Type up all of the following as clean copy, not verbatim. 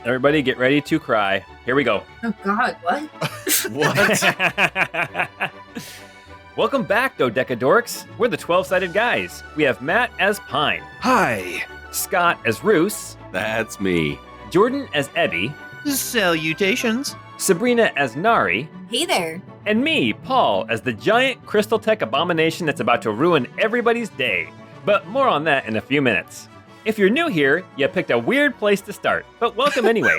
Everybody get ready to cry. Here we go. Oh, God, what? What? Welcome back, Dodecadorks. We're the 12-sided guys. We have Matt as Pine, Hi. Scott as Roos, That's me. Jordan as Ebby, Salutations. Sabrina as Nari, Hey there. and me, Paul, as the giant crystal tech abomination that's about to ruin everybody's day. But more on that in a few minutes. If you're new here, you picked a weird place to start, but welcome anyway.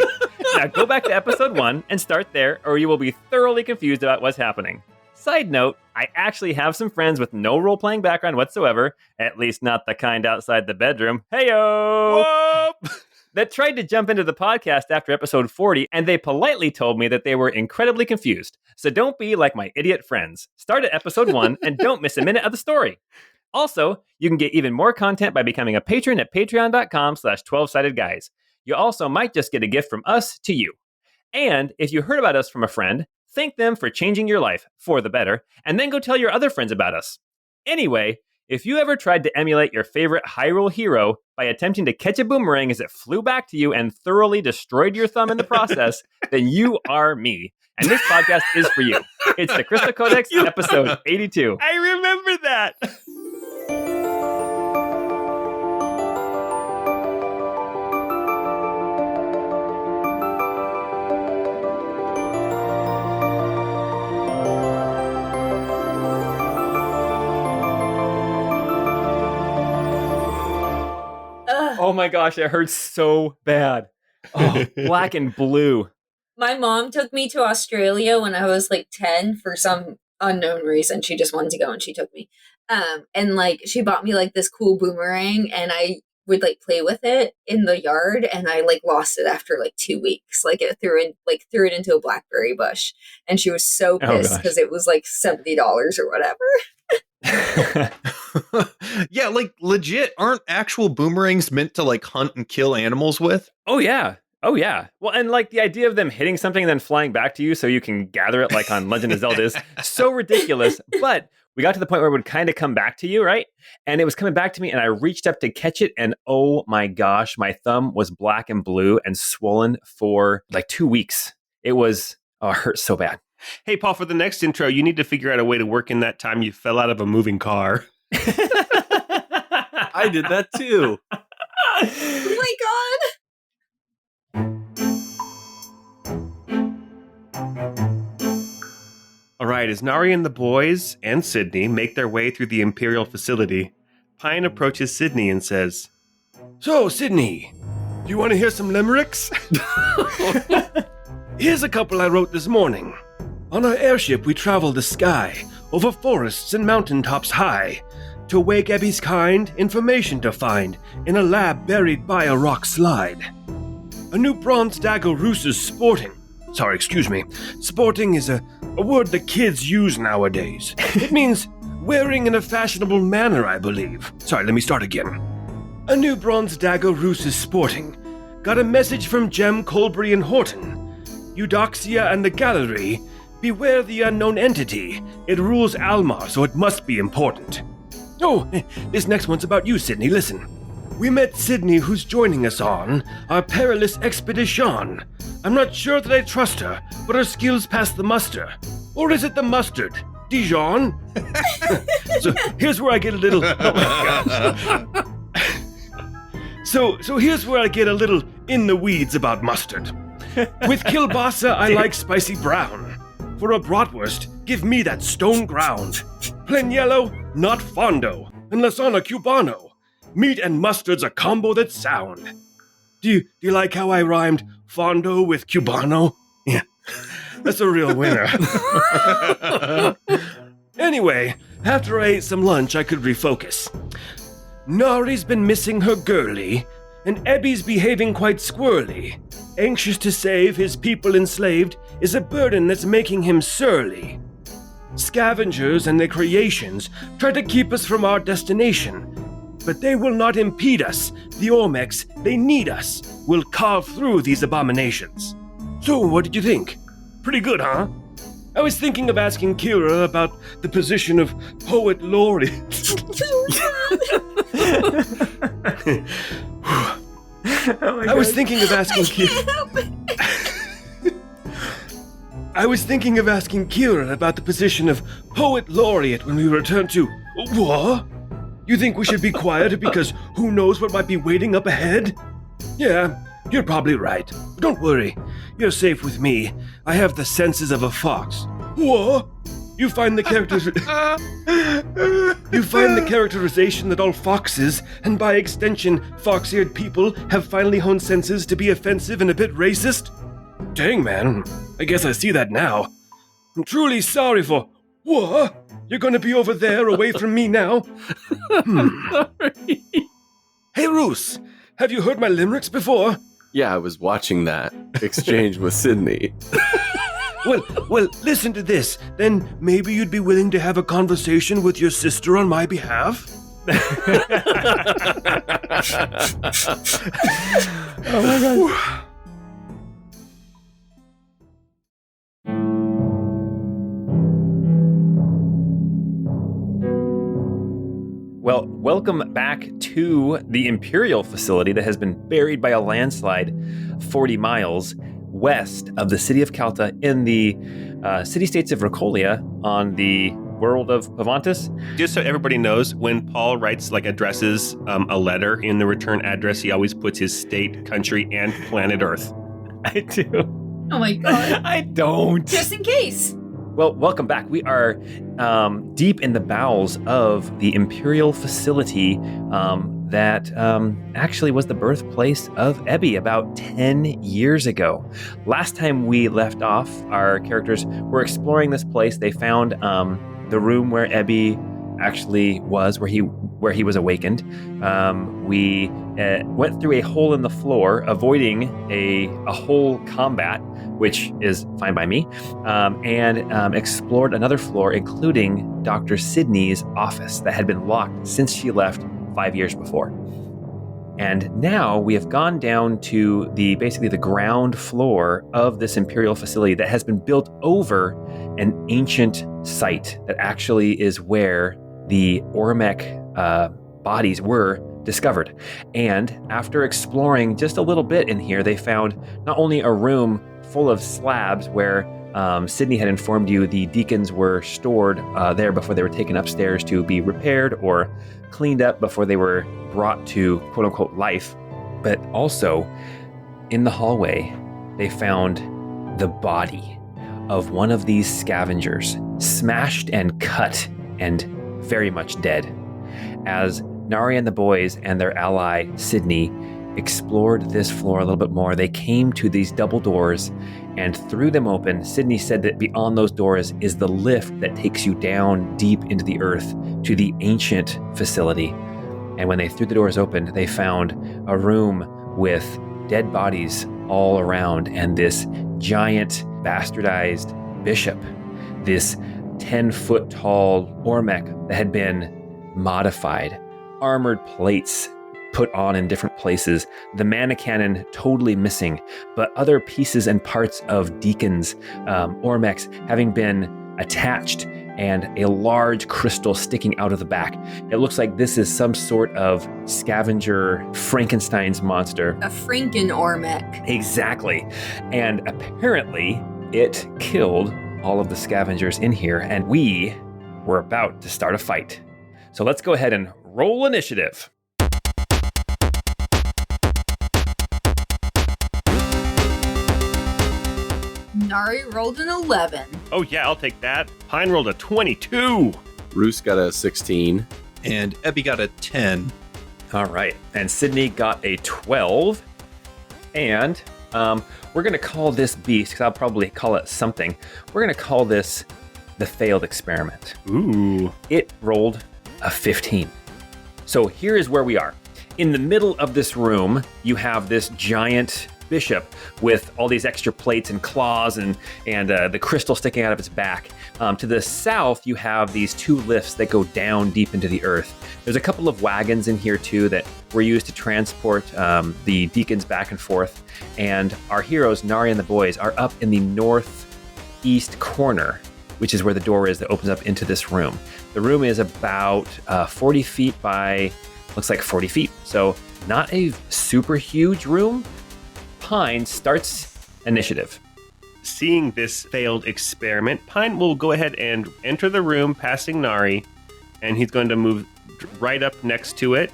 Now go back to episode 1 and start there, or you will be thoroughly confused about what's happening. Side note, I actually have some friends with no role-playing background whatsoever, at least not the kind outside the bedroom, heyo, that tried to jump into the podcast after episode 40, and they politely told me that they were incredibly confused. So don't be like my idiot friends. Start at episode 1 and don't miss a minute of the story. Also, you can get even more content by becoming a patron at patreon.com/12sidedguys. You also might just get a gift from us to you. And if you heard about us from a friend, thank them for changing your life for the better, and then go tell your other friends about us. Anyway, if you ever tried to emulate your favorite Hyrule hero by attempting to catch a boomerang as it flew back to you and thoroughly destroyed your thumb in the process, then you are me. And this podcast is for you. It's the Crystal Codex, episode 82. I remember that. Oh my gosh, it hurts so bad. Oh, black and blue. My mom took me to Australia when I was like 10 for some unknown reason. She just wanted to go and she took me. And like she bought me like this cool boomerang and I would like play with it in the yard and I like lost it after like 2 weeks. Like it threw it into a blackberry bush and she was so pissed because it was like $70 or whatever. Yeah, like legit, aren't actual boomerangs meant to like hunt and kill animals with? Oh yeah. Well, and like the idea of them hitting something and then flying back to you so you can gather it like on Legend of Zelda is so ridiculous. But we got to the point where it would kind of come back to you, right? And it was coming back to me and I reached up to catch it and oh my gosh, my thumb was black and blue and swollen for like 2 weeks. It hurt so bad. Hey, Paul, for the next intro, you need to figure out a way to work in that time you fell out of a moving car. I did that too. Oh my God. All right, as Nari and the boys and Sydney make their way through the Imperial facility, Pine approaches Sydney and says, "So, Sydney, do you want to hear some limericks? Here's a couple I wrote this morning. On our airship, we travel the sky, over forests and mountaintops high, to wake Ebby's kind, information to find in a lab buried by a rock slide. A new bronze dagger Roos is sporting. Sporting is a word the kids use nowadays. It means wearing in a fashionable manner, I believe. Let me start again. A new bronze dagger Roos is sporting. Got a message from Jem, Colbury, and Horton. Eudoxia and the gallery. Beware the unknown entity. It rules Almar, so it must be important. Oh, this next one's about you, Sydney. Listen. We met Sydney, who's joining us on our perilous expedition. I'm not sure that I trust her, but her skills pass the muster. Or is it the mustard? Dijon? So here's where I get a little... Oh my gosh. So here's where I get a little in the weeds about mustard. With kielbasa, I like spicy brown. For a bratwurst, give me that stone ground. Plain yellow, not fondo, unless on a cubano. Meat and mustard's a combo that's sound. Do you like how I rhymed fondo with cubano? Yeah, that's a real winner. Anyway, after I ate some lunch, I could refocus. Nari's been missing her girlie, and Ebby's behaving quite squirrely. Anxious to save his people enslaved is a burden that's making him surly. Scavengers and their creations try to keep us from our destination, but they will not impede us. The Olmecs, they need us. We'll carve through these abominations. So, what did you think? Pretty good, huh? I was thinking of asking Kira about the position of poet laureate. I was thinking of asking I was thinking of asking Kira about the position of Poet Laureate when we return to... What? You think we should be quiet because who knows what might be waiting up ahead? Yeah, you're probably right. Don't worry. You're safe with me. I have the senses of a fox. What? You find the characterization that all foxes, and by extension, fox-eared people, have finely honed senses to be offensive and a bit racist? Dang, man. I guess I see that now. I'm truly sorry for... What? You're gonna be over there, away from me now? Sorry. Hey, Roos. Have you heard my limericks before? Yeah, I was watching that exchange with Sydney. Well, listen to this. Then maybe you'd be willing to have a conversation with your sister on my behalf? Oh my god. Well, welcome back to the Imperial facility that has been buried by a landslide 40 miles west of the city of Calta in the city-states of Rocolia on the world of Pavantis. Just so everybody knows, when Paul writes, addresses a letter in the return address, he always puts his state, country, and planet Earth. I do. Oh my god. I don't. Just in case. Well, welcome back. We are deep in the bowels of the Imperial facility that actually was the birthplace of Ebby about 10 years ago. Last time we left off, our characters were exploring this place. They found the room where Ebby actually was, where he was awakened. We went through a hole in the floor, avoiding a whole combat, which is fine by me, and explored another floor, including Dr. Sydney's office that had been locked since she left 5 years before. And now we have gone down to basically the ground floor of this Imperial facility that has been built over an ancient site that actually is where the Ormec bodies were discovered. And after exploring just a little bit in here, they found not only a room full of slabs where Sydney had informed you the deacons were stored there before they were taken upstairs to be repaired or cleaned up before they were brought to quote-unquote life, but also in the hallway they found the body of one of these scavengers, smashed and cut and very much dead. As Nari and the boys and their ally Sydney explored this floor a little bit more, they came to these double doors and threw them open. Sydney said that beyond those doors is the lift that takes you down deep into the earth to the ancient facility. And when they threw the doors open, they found a room with dead bodies all around and this giant bastardized bishop, this 10-foot tall Ormec that had been modified, armored plates put on in different places, the mana cannon totally missing, but other pieces and parts of Deacon's Ormecs having been attached and a large crystal sticking out of the back. It looks like this is some sort of scavenger Frankenstein's monster. A Franken Ormec. Exactly. And apparently it killed all of the scavengers in here, and we were about to start a fight. So let's go ahead and roll initiative. Nari rolled an 11. Oh yeah, I'll take that. Pine rolled a 22. Roos got a 16. And Ebby got a 10. All right. And Sydney got a 12. And we're going to call this beast, because I'll probably call it something. We're going to call this the failed experiment. Ooh. It rolled a 15. So here is where we are. In the middle of this room, you have this giant bishop with all these extra plates and claws and the crystal sticking out of its back. To the south, you have these two lifts that go down deep into the earth. There's a couple of wagons in here too that were used to transport the deacons back and forth. And our heroes, Nari and the boys, are up in the northeast corner, which is where the door is that opens up into this room. The room is about 40 feet by, looks like 40 feet. So not a super huge room. Pine starts initiative. Seeing this failed experiment, Pine will go ahead and enter the room, passing Nari, and he's going to move right up next to it.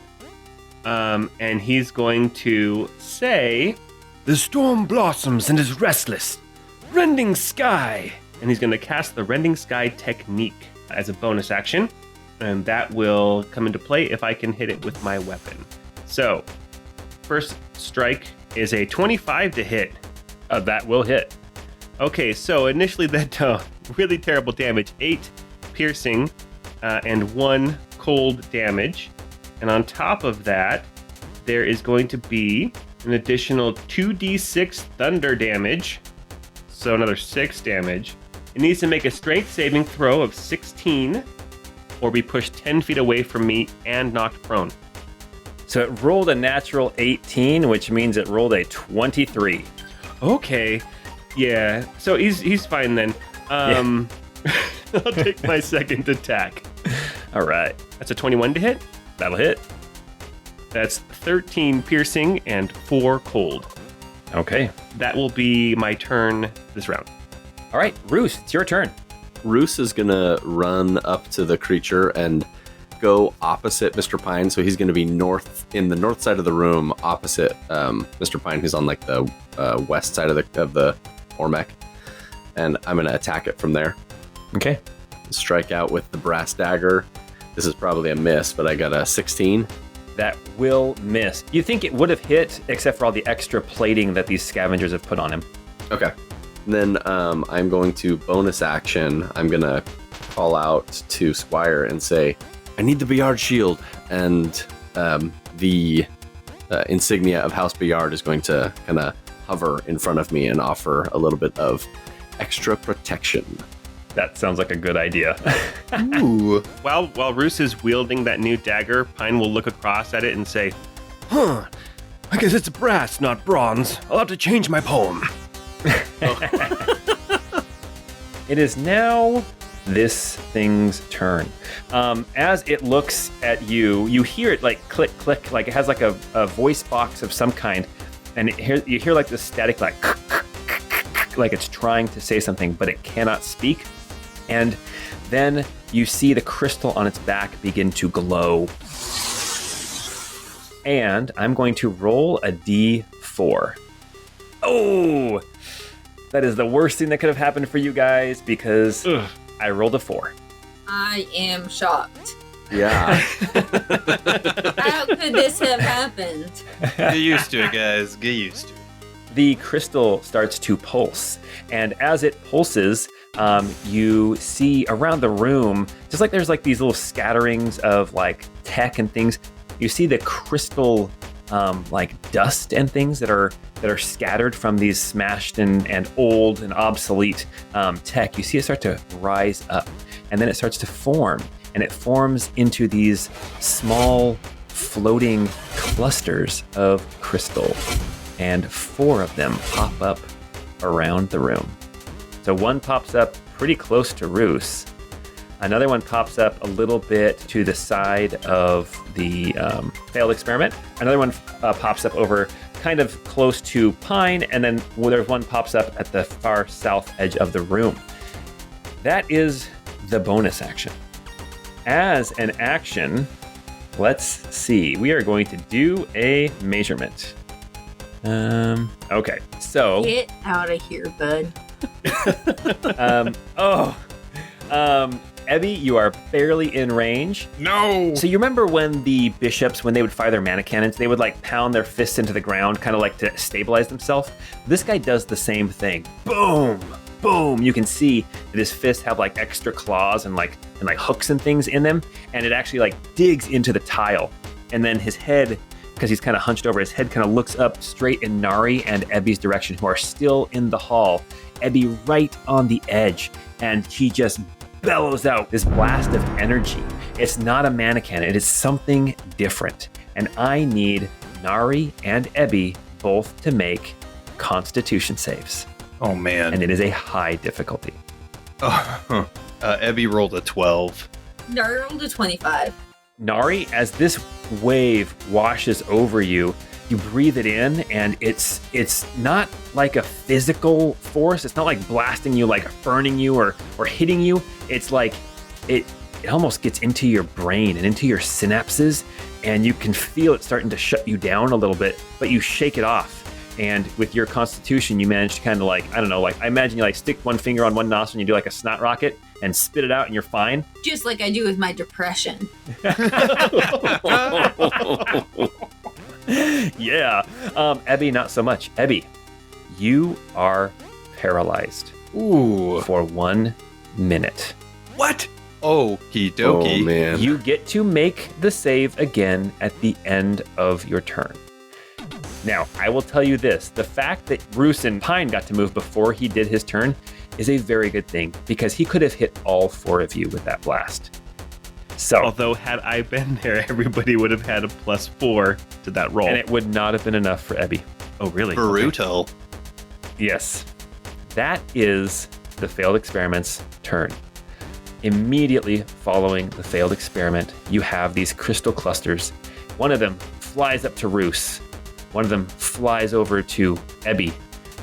And he's going to say, The storm blossoms and is restless. Rending sky. and he's going to cast the Rending Sky technique as a bonus action. And that will come into play if I can hit it with my weapon. So, first strike is a 25 to hit. That will hit. Okay, so initially that really terrible damage, 8 piercing and 1 cold damage. And on top of that, there is going to be an additional 2d6 thunder damage. So another 6 damage. It needs to make a strength saving throw of 16 or be pushed 10 feet away from me and knocked prone. So it rolled a natural 18, which means it rolled a 23. Okay, yeah. So he's fine then. I'll take my second attack. All right. That's a 21 to hit. That'll hit. That's 13 piercing and 4 cold. Okay. That will be my turn this round. All right, Roos, it's your turn. Roos is going to run up to the creature and go opposite Mr. Pine. So he's going to be in the north side of the room, opposite Mr. Pine, who's on like the west side of the Ormec. And I'm going to attack it from there. Okay. Strike out with the brass dagger. This is probably a miss, but I got a 16. That will miss. You think it would have hit, except for all the extra plating that these scavengers have put on him. Okay. Then I'm going to bonus action. I'm going to call out to Squire and say, I need the Bayard shield. And the insignia of House Bayard is going to kind of hover in front of me and offer a little bit of extra protection. That sounds like a good idea. Ooh. While Roos is wielding that new dagger, Pine will look across at it and say, I guess it's brass, not bronze. I'll have to change my poem. It is now this thing's turn. As it looks at you, you hear it like click, click, like it has like a voice box of some kind. And you hear like this static, like it's trying to say something, but it cannot speak. And then you see the crystal on its back begin to glow. And I'm going to roll a d4. Oh, that is the worst thing that could have happened for you guys because I rolled a 4. I am shocked. Yeah. How could this have happened? Get used to it, guys. Get used to it. The crystal starts to pulse. And as it pulses, you see around the room, just like there's like these little scatterings of like tech and things, you see the crystal like dust and things that are scattered from these smashed and old and obsolete tech. You see it start to rise up, and then it starts to form, and it forms into these small floating clusters of crystal, and 4 of them pop up around the room. So one pops up pretty close to Roos. Another one pops up a little bit to the side of the failed experiment. Another one pops up over kind of close to Pine, and then there's one pops up at the far south edge of the room. That is the bonus action. As an action, let's see. We are going to do a measurement. Okay, so... Get out of here, bud. Ebby, you are barely in range. No! So you remember when the bishops, when they would fire their mana cannons, they would like pound their fists into the ground, kind of like to stabilize themselves? This guy does the same thing. Boom! Boom! You can see that his fists have like extra claws and like hooks and things in them, and it actually like digs into the tile. And then his head, because he's kind of hunched over, his head kind of looks up straight in Nari and Ebby's direction, who are still in the hall. Ebby right on the edge, and he just bellows out this blast of energy. It's not a mana cannon, it is something different. And I need Nari and Ebby both to make Constitution saves. Oh, man. And it is a high difficulty. Ebby rolled a 12. Nari rolled a 25. Nari, as this wave washes over you, you breathe it in, and it's not like a physical force. It's not like blasting you, like burning you or hitting you. It's like it almost gets into your brain and into your synapses, and you can feel it starting to shut you down a little bit, but you shake it off. And with your constitution, you manage to kind of like, I don't know, like I imagine you like stick one finger on one nostril and you do like a snot rocket and spit it out and you're fine. Just like I do with my depression. Yeah. Ebby, not so much. Ebby, you are paralyzed Ooh. for 1 minute. What? Okie dokie. Oh, man. You get to make the save again at the end of your turn. Now, I will tell you this. The fact that Roos and Pine got to move before he did his turn is a very good thing, because he could have hit all 4 of you with that blast. So, Although, had I been there, everybody would have had a +4 to that roll. and it would not have been enough for Ebby. Oh, really? Brutal. Yes. That is the failed experiment's turn. Immediately following the failed experiment, you have these crystal clusters. One of them flies up to Roos. One of them flies over to Ebby.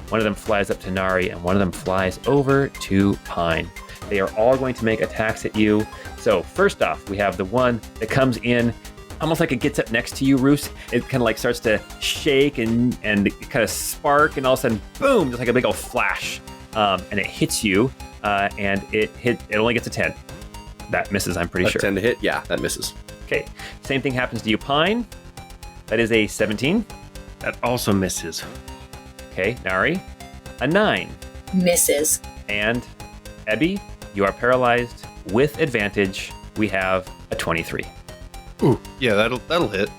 One of them flies up to Nari, and one of them flies over to Pine. They are all going to make attacks at you. So first off, we have the one that comes in, almost like it gets up next to you, Roos. It kind of like starts to shake and kind of spark, and all of a sudden, boom, just like a big old flash. And it hits you, and it only gets a 10. That misses, I'm pretty A sure. 10 to hit? Yeah, that misses. Okay, same thing happens to you, Pine. That is a 17. That also misses. Okay, Nari, a 9. Misses. And Ebby, you are paralyzed with advantage. We have a 23. Ooh. Yeah, that'll hit.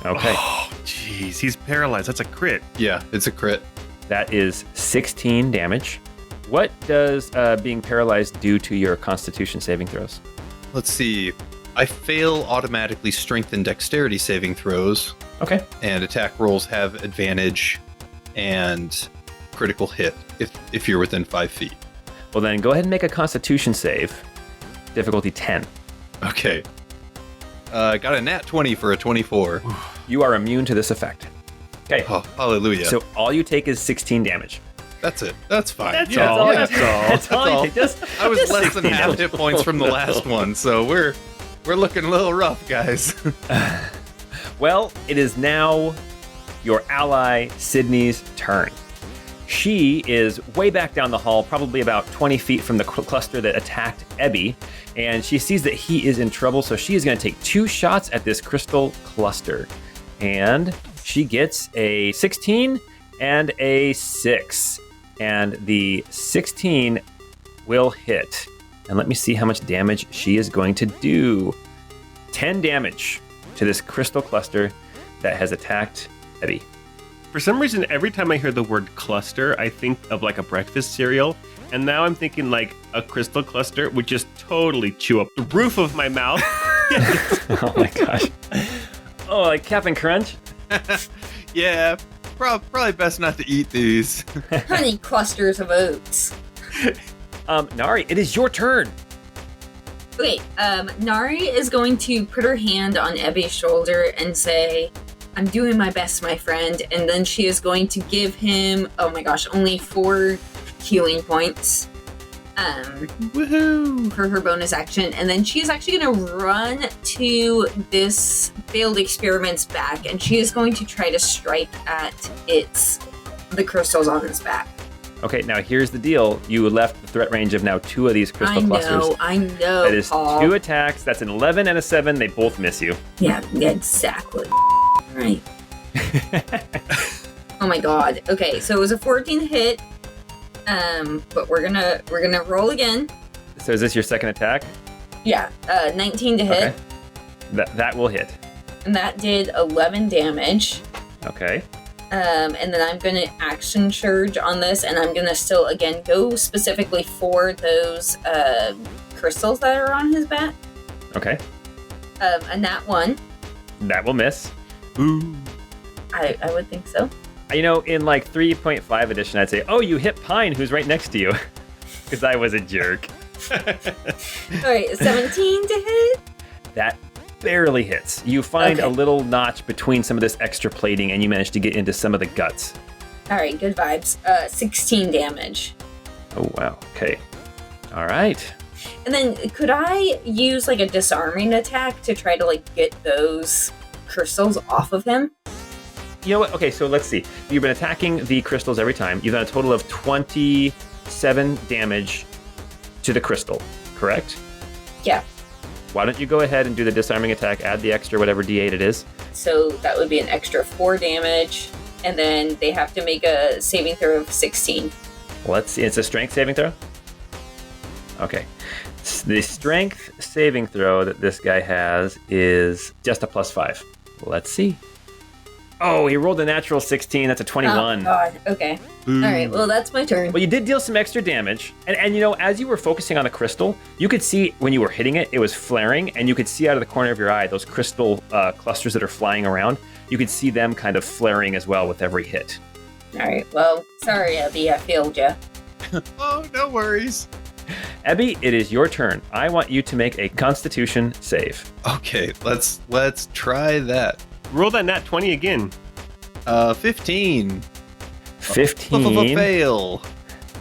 Okay, Oh, jeez. He's paralyzed. That's a crit. Yeah, it's a crit. that is 16 damage. What does being paralyzed do to your Constitution saving throws? Let's see. I fail automatically strength and dexterity saving throws, Okay. and attack rolls have advantage and critical hit if you're within 5 feet. Well, then go ahead and make a Constitution save. Difficulty 10. Okay. Got a nat 20 for a 24. You are immune to this effect. Okay. Oh, hallelujah. So all you take is 16 damage. That's it. That's fine. That's Yeah, all. yeah. That's all you take. Just, I was just less than 16 half damage. hit points from the last one, so we're looking a little rough, guys. Well, it is now your ally, Sydney's turn. She is way back down the hall, probably about 20 feet from the cluster that attacked Ebby, and she sees that he is in trouble, so she is going to take 2 shots at this crystal cluster. And she gets a 16 and a 6. And the 16 will hit. And let me see how much damage she is going to do. 10 damage to this crystal cluster that has attacked Ebby. For some reason, every time I hear the word cluster, I think of like a breakfast cereal. And now I'm thinking like a crystal cluster would just totally chew up the roof of my mouth. Oh my gosh. Oh, like Captain Crunch? Yeah, probably best not to eat these. Honey clusters of oats. Nari, it is your turn. Okay, Nari is going to put her hand on Ebby's shoulder and say, I'm doing my best, my friend. And then she is going to give him, oh my gosh, only 4 healing points Woohoo! for her bonus action. And then she is actually going to run to this failed experiment's back, and she is going to try to strike at the crystals on its back. Okay, now here's the deal. You left the threat range of now 2 of these crystal clusters. I know. That is Paul. 2 attacks. That's an 11 and a 7. They both miss you. Yeah, exactly. Right. Oh my god. Okay, so it was a 14 hit. But we're gonna roll again. So is this your second attack? Yeah, 19 to hit, Okay. That will hit. and that did 11 damage. Okay. And then I'm gonna action surge on this, and I'm gonna still again go specifically for those crystals that are on his back. Okay. And that one, That will miss. Ooh. I would think so. You know, in like 3.5 edition, I'd say, oh, you hit Pine, who's right next to you. Because I was a jerk. All right, 17 to hit. That barely hits. You find Okay. a little notch between some of this extra plating, and you manage to get into some of the guts. All right, good vibes. 16 damage. Oh, wow. Okay. All right. And then could I use like a disarming attack to try to like get those crystals off of him? You know what? Okay, so let's see. You've been attacking the crystals every time. You've done a total of 27 damage to the crystal, correct? Yeah. Why don't you go ahead and do the disarming attack, add the extra whatever D8 it is. So that would be an extra 4 damage. And then they have to make a saving throw of 16. Let's see. It's a strength saving throw? Okay. The strength saving throw that this guy has is just a +5. Let's see. Oh, he rolled a natural 16. That's a 21. Oh, God. Okay. All right. Well, that's my turn. Well, you did deal some extra damage. And you know, as you were focusing on the crystal, you could see when you were hitting it, it was flaring, and you could see out of the corner of your eye those crystal clusters that are flying around. You could see them kind of flaring as well with every hit. All right. Well, sorry, Abby. I failed you. Oh, no worries. Ebby, it is your turn. I want you to make a Constitution save. Okay, let's try that. Roll that nat 20 again. 15. 15. Fail.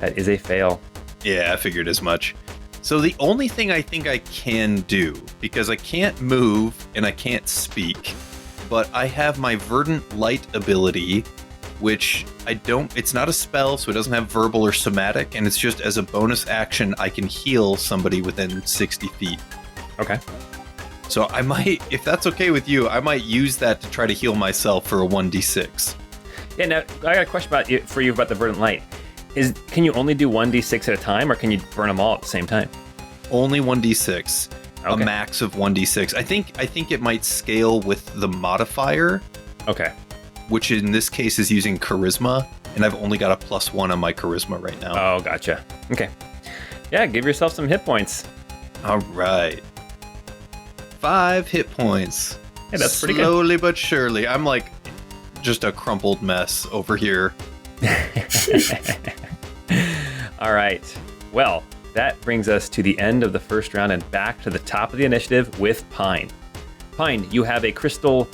That is a fail. Yeah, I figured as much. So the only thing I think I can do, because I can't move and I can't speak, but I have my Verdant Light ability, which it's not a spell, so it doesn't have verbal or somatic, and it's just as a bonus action, I can heal somebody within 60 feet. Okay. So I might, if that's okay with you, I might use that to try to heal myself for a 1d6. Yeah, now, I got a question for you about the Verdant Light. Can you only do 1d6 at a time, or can you burn them all at the same time? Only 1d6. A Okay. max of 1d6. I think it might scale with the modifier, Okay. which in this case is using charisma, and I've only got a +1 on my charisma right now. Oh, gotcha. Okay. Yeah, give yourself some hit points. All right. 5 hit points. Hey, that's pretty good. Slowly but surely. I'm like just a crumpled mess over here. All right. Well, that brings us to the end of the first round and back to the top of the initiative with Pine. Pine, you have a crystal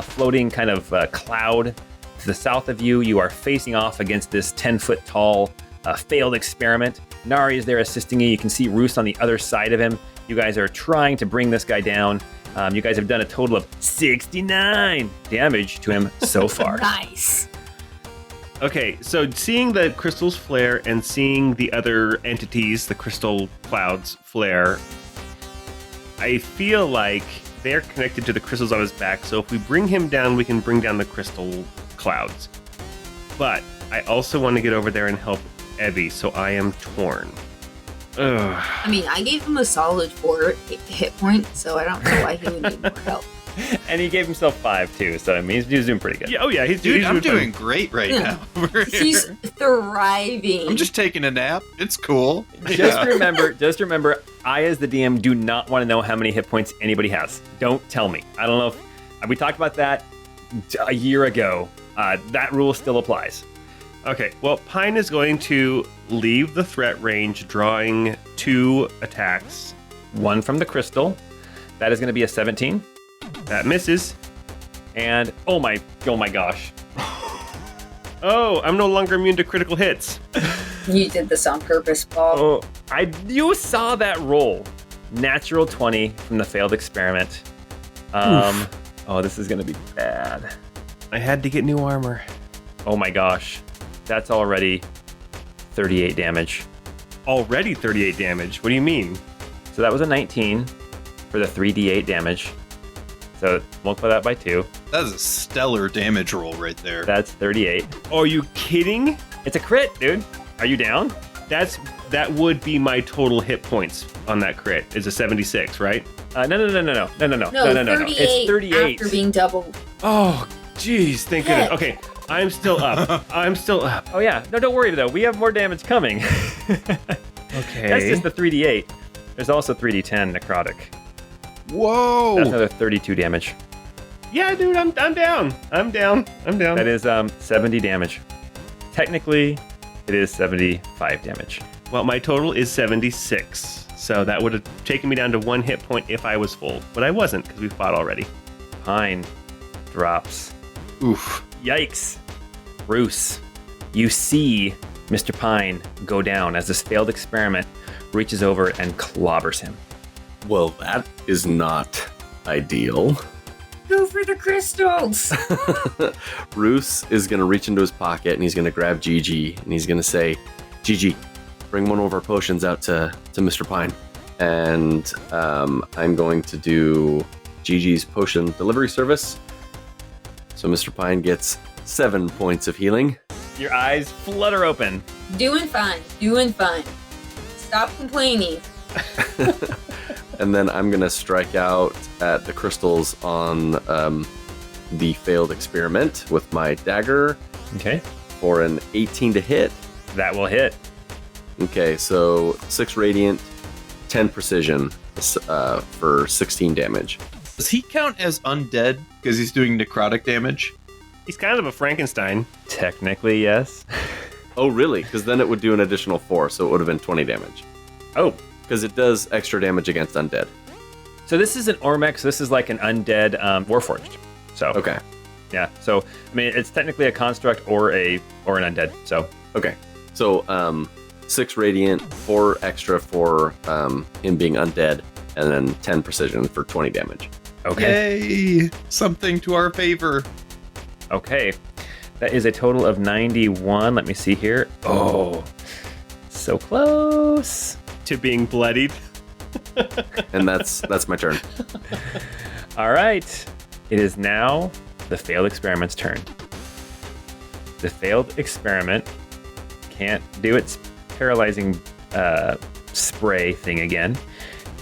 floating kind of cloud to the south of you. You are facing off against this 10-foot tall failed experiment. Nari is there assisting you. You can see Roos on the other side of him. You guys are trying to bring this guy down. You guys have done a total of 69 damage to him so far. Nice. Okay, so seeing the crystals flare and seeing the other entities, the crystal clouds, flare, I feel like they're connected to the crystals on his back. So if we bring him down, we can bring down the crystal clouds. But I also want to get over there and help Evie, so I am torn. Ugh. I mean, I gave him a solid 4 hit points, so I don't know why he would need more help. And he gave himself 5 too, so it means he's doing pretty good. Yeah, oh yeah, Dude, I'm doing fine. great right Yeah. now. He's thriving. I'm just taking a nap. It's cool. Just remember, I as the DM do not want to know how many hit points anybody has. Don't tell me. I don't know if we talked about that a year ago. That rule still applies. Okay, well, Pine is going to leave the threat range, drawing 2 attacks. One from the crystal. That is going to be a 17. That misses. And oh my gosh. Oh, I'm no longer immune to critical hits. You did this on purpose, Paul. Oh, you saw that roll. Natural 20 from the failed experiment. Oh, this is going to be bad. I had to get new armor. Oh my gosh. That's already 38 damage. Already 38 damage. What do you mean? So that was a 19 for the 3d8 damage. So multiply that by 2. That is a stellar damage roll right there. That's 38. Are you kidding? It's a crit, dude. Are you down? That would be my total hit points on that crit. Is a 76, right? No. No, 38 It's 38. after being doubled. Oh, jeez. Thank goodness. Yeah. Okay, I'm still up. Oh yeah. No, don't worry though. We have more damage coming. Okay. That's just the 3d8. There's also 3d10 necrotic. Whoa! That's another 32 damage. Yeah, dude, I'm down. I'm down. That is 70 damage. Technically, it is 75 damage. Well, my total is 76. So that would have taken me down to 1 hit point if I was full. But I wasn't because we fought already. Pine drops. Oof. Yikes. Bruce, you see Mr. Pine go down as this failed experiment reaches over and clobbers him. Well, that is not ideal. Go for the crystals. Roos is going to reach into his pocket and he's going to grab Gigi and he's going to say, Gigi, bring one of our potions out to Mr. Pine. And I'm going to do Gigi's potion delivery service. So Mr. Pine gets 7 points of healing. Your eyes flutter open. Doing fine. Doing fine. Stop complaining. And then I'm going to strike out at the crystals on the failed experiment with my dagger Okay. for an 18 to hit. That will hit. Okay, so 6 radiant, 10 precision for 16 damage. Does he count as undead because he's doing necrotic damage? He's kind of a Frankenstein. Technically, yes. Oh, really? Because then it would do an additional 4, so it would have been 20 damage. Oh, Because it does extra damage against undead. so this is an Ormex. This is like an undead Warforged. So Okay. yeah. So I mean, it's technically a construct or an undead. So Okay. So 6 radiant, 4 extra for him being undead, and then 10 precision for 20 damage. okay. Yay! Something to our favor. Okay. That is a total of 91. Let me see here. Oh, so close. To being bloodied. And that's my turn. All right. It is now the failed experiment's turn. The failed experiment can't do its paralyzing spray thing again.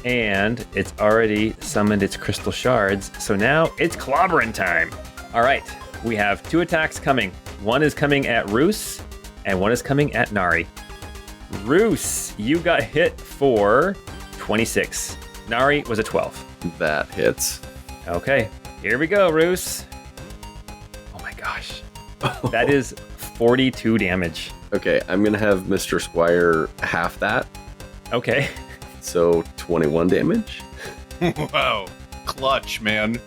And it's already summoned its crystal shards. So now it's clobbering time. All right. We have 2 attacks coming. One is coming at Roos, and one is coming at Nari. Roos, you got hit for 26. Nari was a 12. That hits. Okay, here we go, Roos. Oh my gosh. That is 42 damage. Okay, I'm going to have Mr. Squire half that. Okay. So 21 damage. Wow. Clutch, man.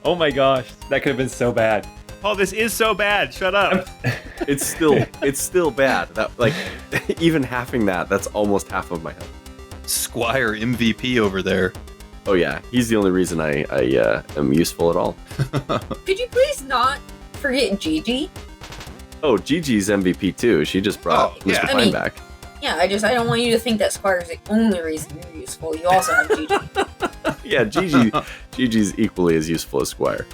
Oh my gosh, that could have been so bad. Oh, this is so bad. Shut up. It's still bad. That, like, even halving that's almost half of my health. Squire MVP over there. Oh yeah, he's the only reason I am useful at all. Could you please not forget Gigi? Oh, Gigi's MVP too. She just brought Oh, yeah. Mr. I Pine mean- back. Yeah, I don't want you to think that Squire's the only reason you're useful. You also have Gigi. Yeah, Gigi's equally as useful as Squire.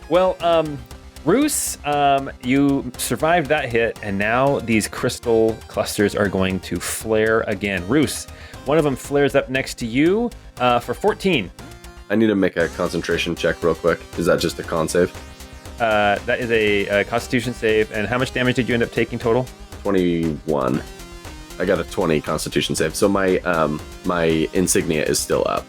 Well, Roos, you survived that hit, and now these crystal clusters are going to flare again. Roos, one of them flares up next to you for 14. I need to make a concentration check real quick. Is that just a con save? That is a Constitution save, and how much damage did you end up taking total? 21. I got a 20 Constitution save, so my my insignia is still up.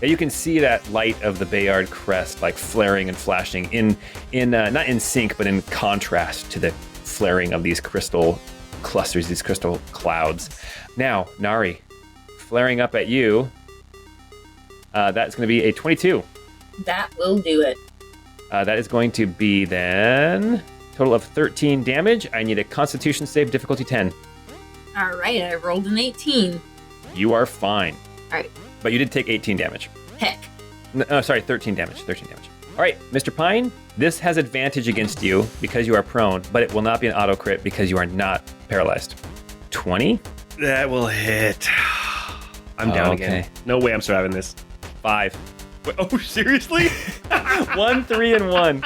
Yeah, you can see that light of the Bayard crest like flaring and flashing in not in sync, but in contrast to the flaring of these crystal clusters, these crystal clouds. Now, Nari, flaring up at you. That's going to be a 22. That will do it. That is going to be then total of 13 damage. I need a Constitution save, difficulty 10. All right, I rolled an 18. You are fine. All right. But you did take 18 damage. Heck. No, sorry, 13 damage. 13 damage. All right, Mr. Pine, this has advantage against you because you are prone, but it will not be an auto crit because you are not paralyzed. 20? That will hit. I'm down again. Okay. No way I'm surviving this. 5. Wait, oh, seriously? 1, 3, and 1.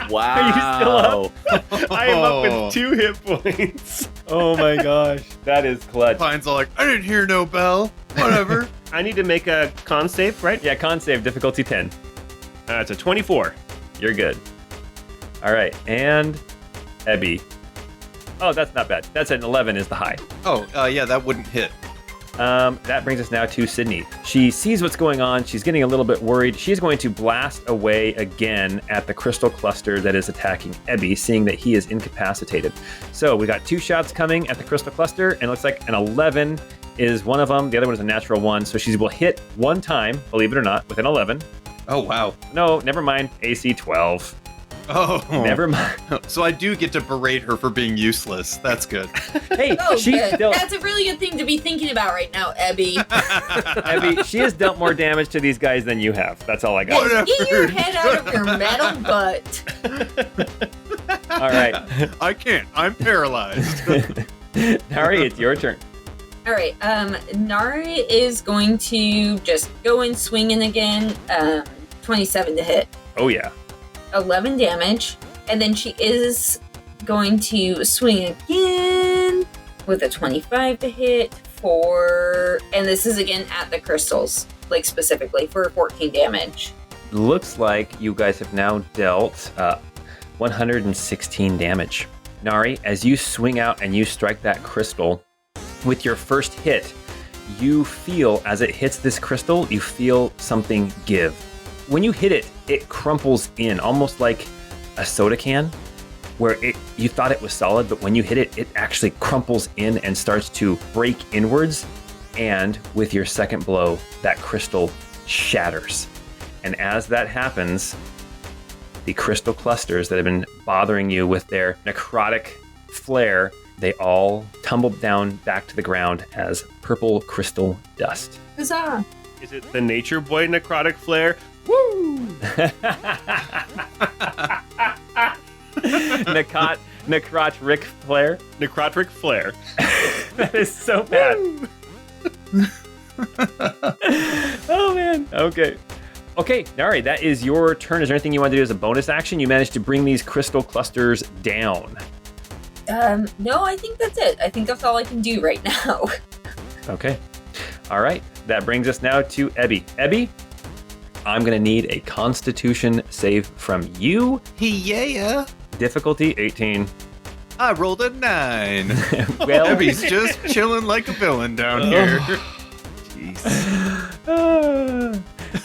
Wow. Are you still up? I am up with 2 hit points. Oh my gosh. That is clutch. Pine's all like, I didn't hear no bell. Whatever. I need to make a con save, right? Yeah, con save, difficulty 10. It's a 24. You're good. All right, and Ebby. Oh, that's not bad. That's an 11 is the high. Oh, yeah, that wouldn't hit. That brings us now to Sydney. She sees what's going on. She's getting a little bit worried. She's going to blast away again at the crystal cluster that is attacking Ebby, seeing that he is incapacitated. So we got 2 shots coming at the crystal cluster, and it looks like an 11 is one of them. The other one is a natural 1. So she will hit one time, believe it or not, with an 11. Oh, wow. No, never mind. AC 12. Oh. Never mind. So I do get to berate her for being useless. That's good. Hey, Oh, she's good. dealt... That's a really good thing to be thinking about right now, Abby. Abby, she has dealt more damage to these guys than you have. That's all I got. Whatever. Get your head out of your metal butt. All right. I can't. I'm paralyzed. Nari, it's your turn. All right. Nari is going to just go in swinging again. 27 to hit. Oh, yeah. 11 damage. And then she is going to swing again with a 25 to hit and this is again at the crystals, like specifically for 14 damage. Looks like you guys have now dealt 116 damage. Nari, as you swing out and you strike that crystal, with your first hit, you feel, as it hits this crystal, you feel something give. When you hit it, it crumples in, almost like a soda can, where you thought it was solid, but when you hit it, it actually crumples in and starts to break inwards. And with your second blow, that crystal shatters. And as that happens, the crystal clusters that have been bothering you with their necrotic flare, they all tumble down back to the ground as purple crystal dust. Huzzah! Is it the Nature Boy necrotic flare? Woo! Necrotric flare. Necrotic flare. That is so bad. Oh man. Okay, Nari, that is your turn. Is there anything you want to do as a bonus action? You managed to bring these crystal clusters down. No, I think that's it. I think that's all I can do right now. Okay. All right. That brings us now to Ebby. Ebby, I'm going to need a Constitution save from you. Yeah. Difficulty 18. I rolled a 9. Well, Abby's just chilling like a villain down here.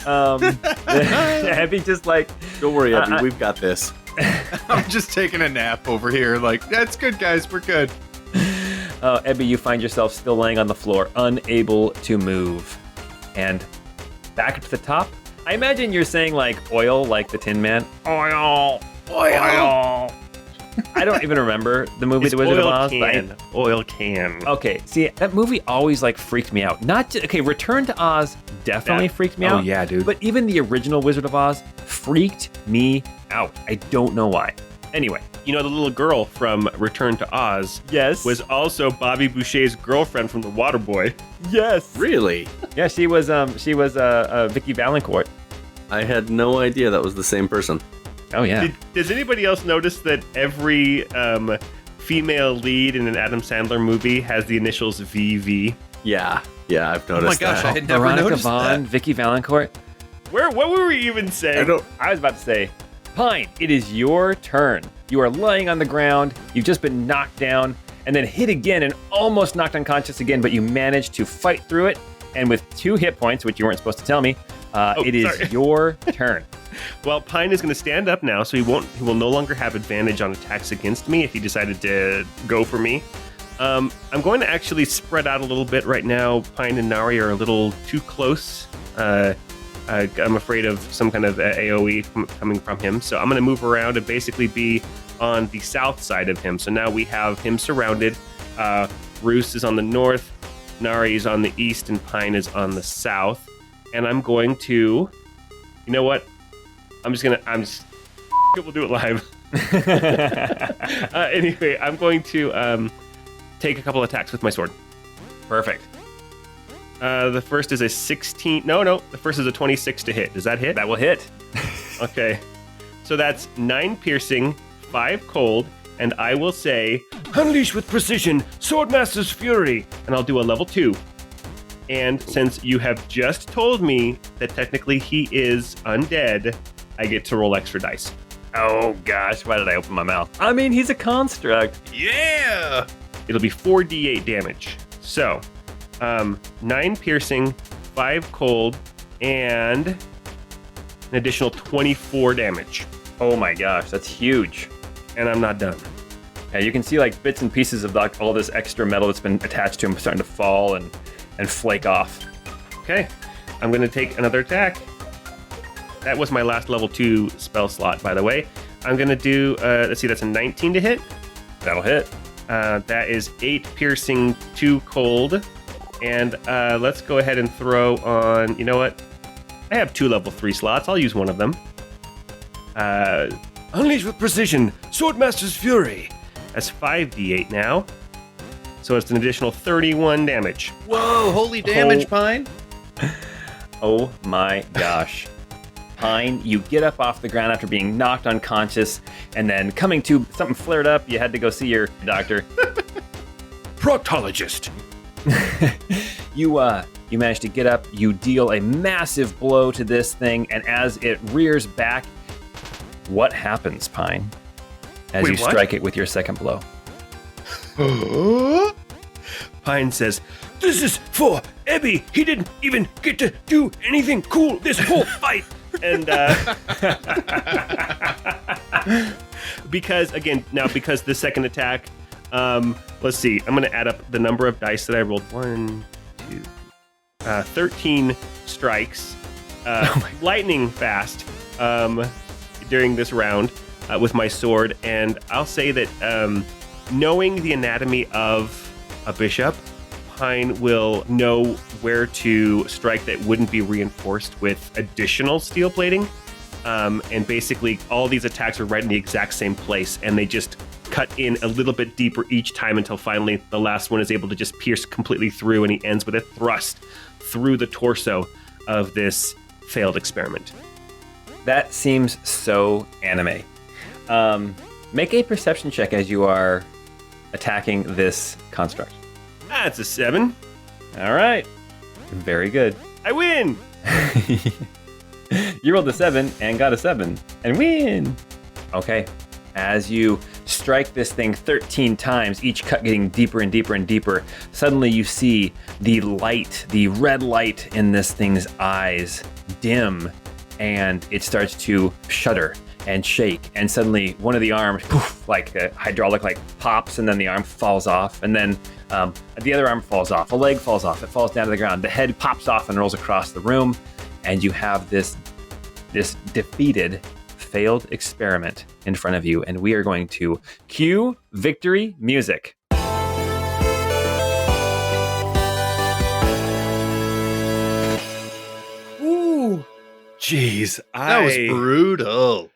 Abby just like, Don't worry, Abby. We've got this. I'm just taking a nap over here. Like, that's good, guys. We're good. Ebby, you find yourself still laying on the floor, unable to move. And back up to the top, I imagine you're saying like oil, like the Tin Man. Oil. I don't even remember the movie It's The Wizard of oil Oz. can. Oil can. Okay, see, that movie always like freaked me out. Return to Oz definitely freaked me out. Oh, yeah, dude. But even the original Wizard of Oz freaked me out. I don't know why. Anyway. You know, the little girl from Return to Oz Yes. was also Bobby Boucher's girlfriend from The Waterboy. Yes. Really? Yeah, she was Vicky Valancourt. I had no idea that was the same person. Oh yeah. Does anybody else notice that every female lead in an Adam Sandler movie has the initials VV? Yeah, I've noticed gosh, that. I had never Veronica noticed Vaughn, that. Vicky Valancourt. What were we even saying? I was about to say, Pine, it is your turn. You are laying on the ground. You've just been knocked down and then hit again and almost knocked unconscious again, but you managed to fight through it. And with 2 hit points, which you weren't supposed to tell me, it is sorry. your turn. Well, Pine is going to stand up now, so he will no longer have advantage on attacks against me if he decided to go for me. I'm going to actually spread out a little bit right now. Pine and Nari are a little too close. I'm afraid of some kind of AoE coming from him, so I'm going to move around and basically be on the south side of him. So now we have him surrounded. Roos is on the north, Nari is on the east, and Pine is on the south. And I'm going to, you know what? We'll do it live. Anyway, I'm going to take a couple attacks with my sword. Perfect. The first is a 16. No, the first is a 26 to hit. Does that hit? That will hit. Okay. So that's 9 piercing, 5 cold, and I will say, Unleash with precision, Swordmaster's Fury. and I'll do a level 2. And since you have just told me that technically he is undead, I get to roll extra dice. Oh gosh, why did I open my mouth? I mean, he's a construct. Yeah. It'll be 4d8 damage. So, 9 piercing, 5 cold, and an additional 24 damage. Oh my gosh, that's huge. And I'm not done. Yeah, you can see like bits and pieces of like all this extra metal that's been attached to him starting to fall, and and flake off. Okay, I'm going to take another attack. That was my last level 2 spell slot, by the way. I'm going to do, let's see, that's a 19 to hit. That'll hit. That is 8 piercing, 2 cold. And let's go ahead and throw on, you know what? I have 2 level 3 slots. I'll use one of them. Unleash with precision, Swordmaster's Fury. That's 5d8 now. So it's an additional 31 damage. Whoa, holy damage, Pine. Oh my gosh. Pine, you get up off the ground after being knocked unconscious, and then coming to, something flared up, you had to go see your doctor. Proctologist. You manage to get up, you deal a massive blow to this thing, and as it rears back, what happens, Pine? As Wait, you what? strike it with your second blow. Pine says, This is for Ebby. He didn't even get to do anything cool this whole fight. and because the second attack, let's see, I'm going to add up the number of dice that I rolled. 1, 2, 13 strikes, lightning fast during this round with my sword. And I'll say that knowing the anatomy of a bishop, Pine will know where to strike that wouldn't be reinforced with additional steel plating. And basically, all these attacks are right in the exact same place, and they just cut in a little bit deeper each time until finally the last one is able to just pierce completely through, and he ends with a thrust through the torso of this failed experiment. That seems so anime. Make a perception check as you are attacking this construct. That's a 7. All right. Very good. I win! You rolled a 7 and got a 7 and win. Okay. As you strike this thing 13 times, each cut getting deeper and deeper and deeper, suddenly you see the light, the red light in this thing's eyes dim, and it starts to shudder and shake, and suddenly one of the arms, poof, like a hydraulic, like pops, and then the arm falls off, and then the other arm falls off, a leg falls off, it falls down to the ground, the head pops off and rolls across the room, and you have this defeated, failed experiment in front of you, and we are going to cue victory music. Ooh. Jeez. That was brutal.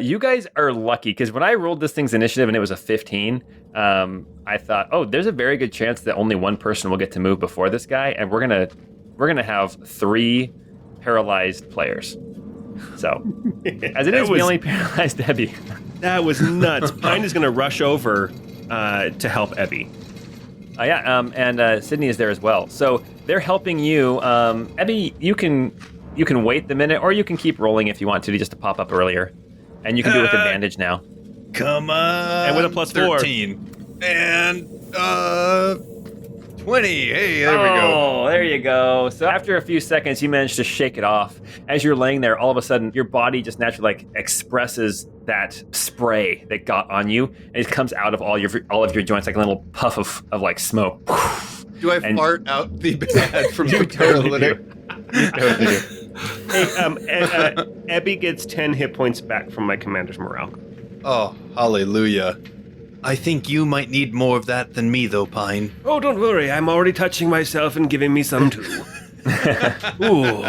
You guys are lucky, because when I rolled this thing's initiative and it was a 15, I thought, oh, there's a very good chance that only one person will get to move before this guy, and we're gonna have 3 paralyzed players. So, as it is, we only paralyzed Ebby. That was nuts. Pine is going to rush over to help Ebby. And Sydney is there as well. So they're helping you. Ebby, you can wait the minute, or you can keep rolling if you want to just to pop up earlier, and you can do it with advantage now. Come on. And with a plus 4. 13. And 20. Hey, there we go. Oh, there you go. So after a few seconds, you manage to shake it off. As you're laying there, all of a sudden, your body just naturally expresses that spray that got on you, and it comes out of all of your joints like a little puff of like smoke. Do I fart out the bad from the paralytic? You totally do. Hey, Ebby gets 10 hit points back from my commander's morale. Oh, hallelujah. I think you might need more of that than me, though, Pine. Oh, don't worry. I'm already touching myself and giving me some too. Ooh.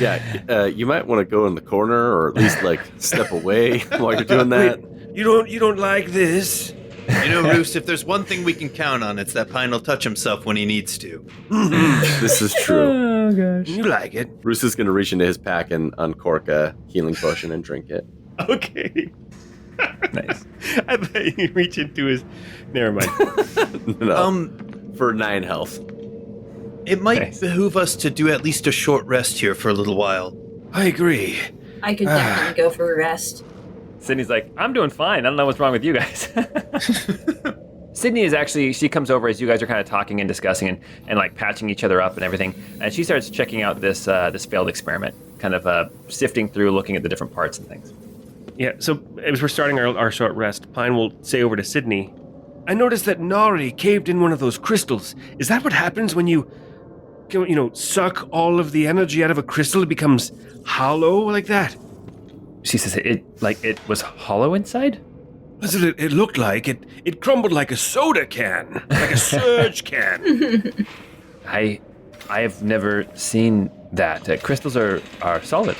Yeah, you might want to go in the corner or at least step away while you're doing that. Wait, you don't like this? You know, Roos, if there's one thing we can count on, it's that Pine will touch himself when he needs to. This is true. Oh, gosh. You like it. Roos is going to reach into his pack and uncork a healing potion and drink it. Okay. Nice. I thought you reach into his... Never mind. No, for 9 health. It might Nice. behoove us to do at least a short rest here for a little while. I agree. I could definitely go for a rest. Sydney's like, I'm doing fine. I don't know what's wrong with you guys. Sydney is actually, she comes over as you guys are kind of talking and discussing and like patching each other up and everything. And she starts checking out this failed experiment, kind of sifting through, looking at the different parts and things. Yeah, so as we're starting our short rest, Pine will say over to Sydney, I noticed that Nari caved in one of those crystals. Is that what happens when you suck all of the energy out of a crystal? It becomes hollow like that? She says it was hollow inside? That's what it looked like. It crumbled like a soda can, like a surge can. I have never seen that. Crystals are solid.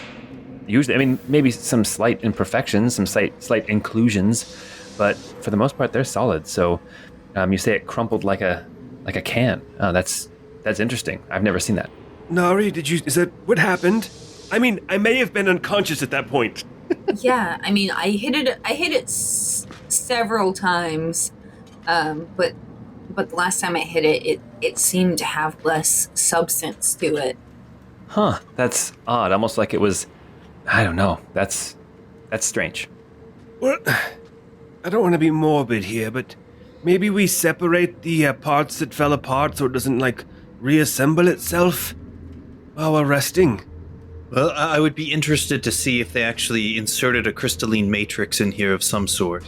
Usually, I mean, maybe some slight imperfections, some slight inclusions, but for the most part, they're solid. So, you say it crumpled like a can. Oh, that's interesting. I've never seen that. Nari, is that what happened? I mean, I may have been unconscious at that point. Yeah, I mean, I hit it several times, but the last time I hit it seemed to have less substance to it. Huh, that's odd. Almost like it was, I don't know. That's strange. Well, I don't want to be morbid here, but maybe we separate the parts that fell apart so it doesn't, reassemble itself while we're resting. Well, I would be interested to see if they actually inserted a crystalline matrix in here of some sort.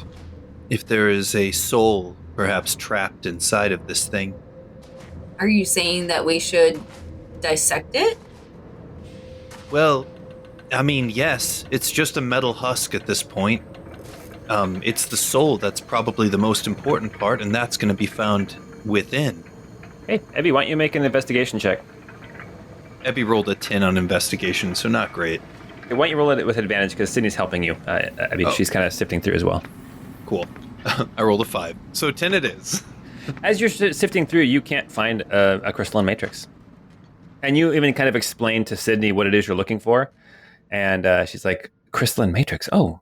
If there is a soul, perhaps trapped inside of this thing. Are you saying that we should dissect it? Well, I mean, yes, it's just a metal husk at this point. It's the soul that's probably the most important part, and that's going to be found within. Hey, Evie, why don't you make an investigation check? Ebby rolled a 10 on investigation, so not great. Why don't you roll it with advantage, because Sydney's helping you. Evie, she's kind of sifting through as well. Cool. I rolled a 5, so 10 it is. As you're sifting through, you can't find a crystalline matrix. And you even kind of explain to Sydney what it is you're looking for. And she's like, crystalline matrix? Oh,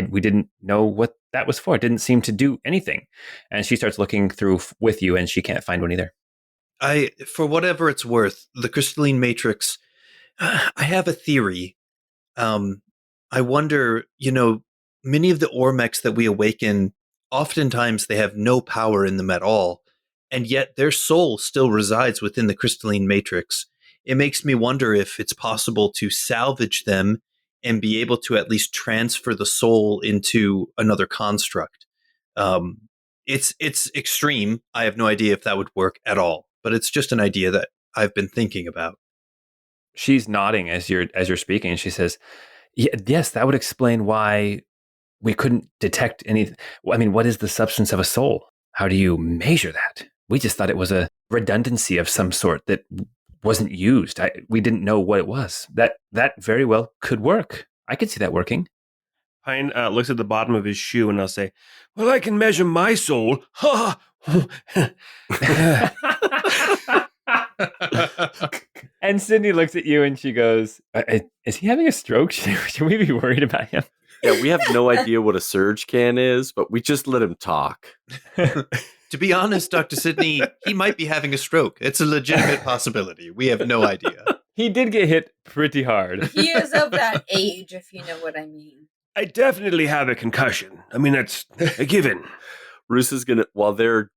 we didn't know what that was for. It didn't seem to do anything. And she starts looking through with you, and she can't find one either. For whatever it's worth, the crystalline matrix, I have a theory. I wonder, many of the Ormex that we awaken, oftentimes they have no power in them at all, and yet their soul still resides within the crystalline matrix. It makes me wonder if it's possible to salvage them and be able to at least transfer the soul into another construct. It's extreme. I have no idea if that would work at all, but it's just an idea that I've been thinking about. She's nodding as you're speaking, and she says, yes, that would explain why we couldn't detect anything. I mean, what is the substance of a soul? How do you measure that? We just thought it was a redundancy of some sort that wasn't used. We didn't know what it was. That very well could work. I could see that working. Pine looks at the bottom of his shoe, and I'll say, well, I can measure my soul. Ha! And Sydney looks at you and she goes, is he having a stroke? Should we be worried about him? Yeah, we have no idea what a surge can is, but we just let him talk. To be honest, Dr. Sydney, he might be having a stroke. It's a legitimate possibility. We have no idea. He did get hit pretty hard. He is of that age, if you know what I mean. I definitely have a concussion. I mean, that's a given. Roos is going to, while they're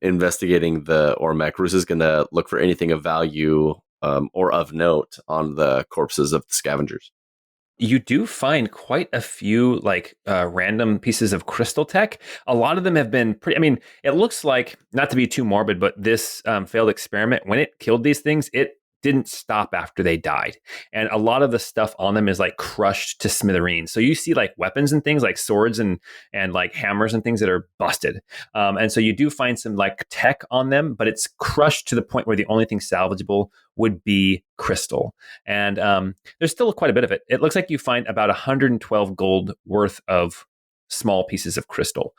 investigating the Ormec, Roos is going to look for anything of value or of note on the corpses of the scavengers. You do find quite a few random pieces of crystal tech. A lot of them have been pretty, I mean, it looks like, not to be too morbid, but this failed experiment, when it killed these things, it didn't stop after they died. And a lot of the stuff on them is crushed to smithereens. So you see weapons and things like swords and hammers and things that are busted. And so you do find some tech on them, but it's crushed to the point where the only thing salvageable would be crystal. And there's still quite a bit of it. It looks like you find about 112 gold worth of small pieces of crystal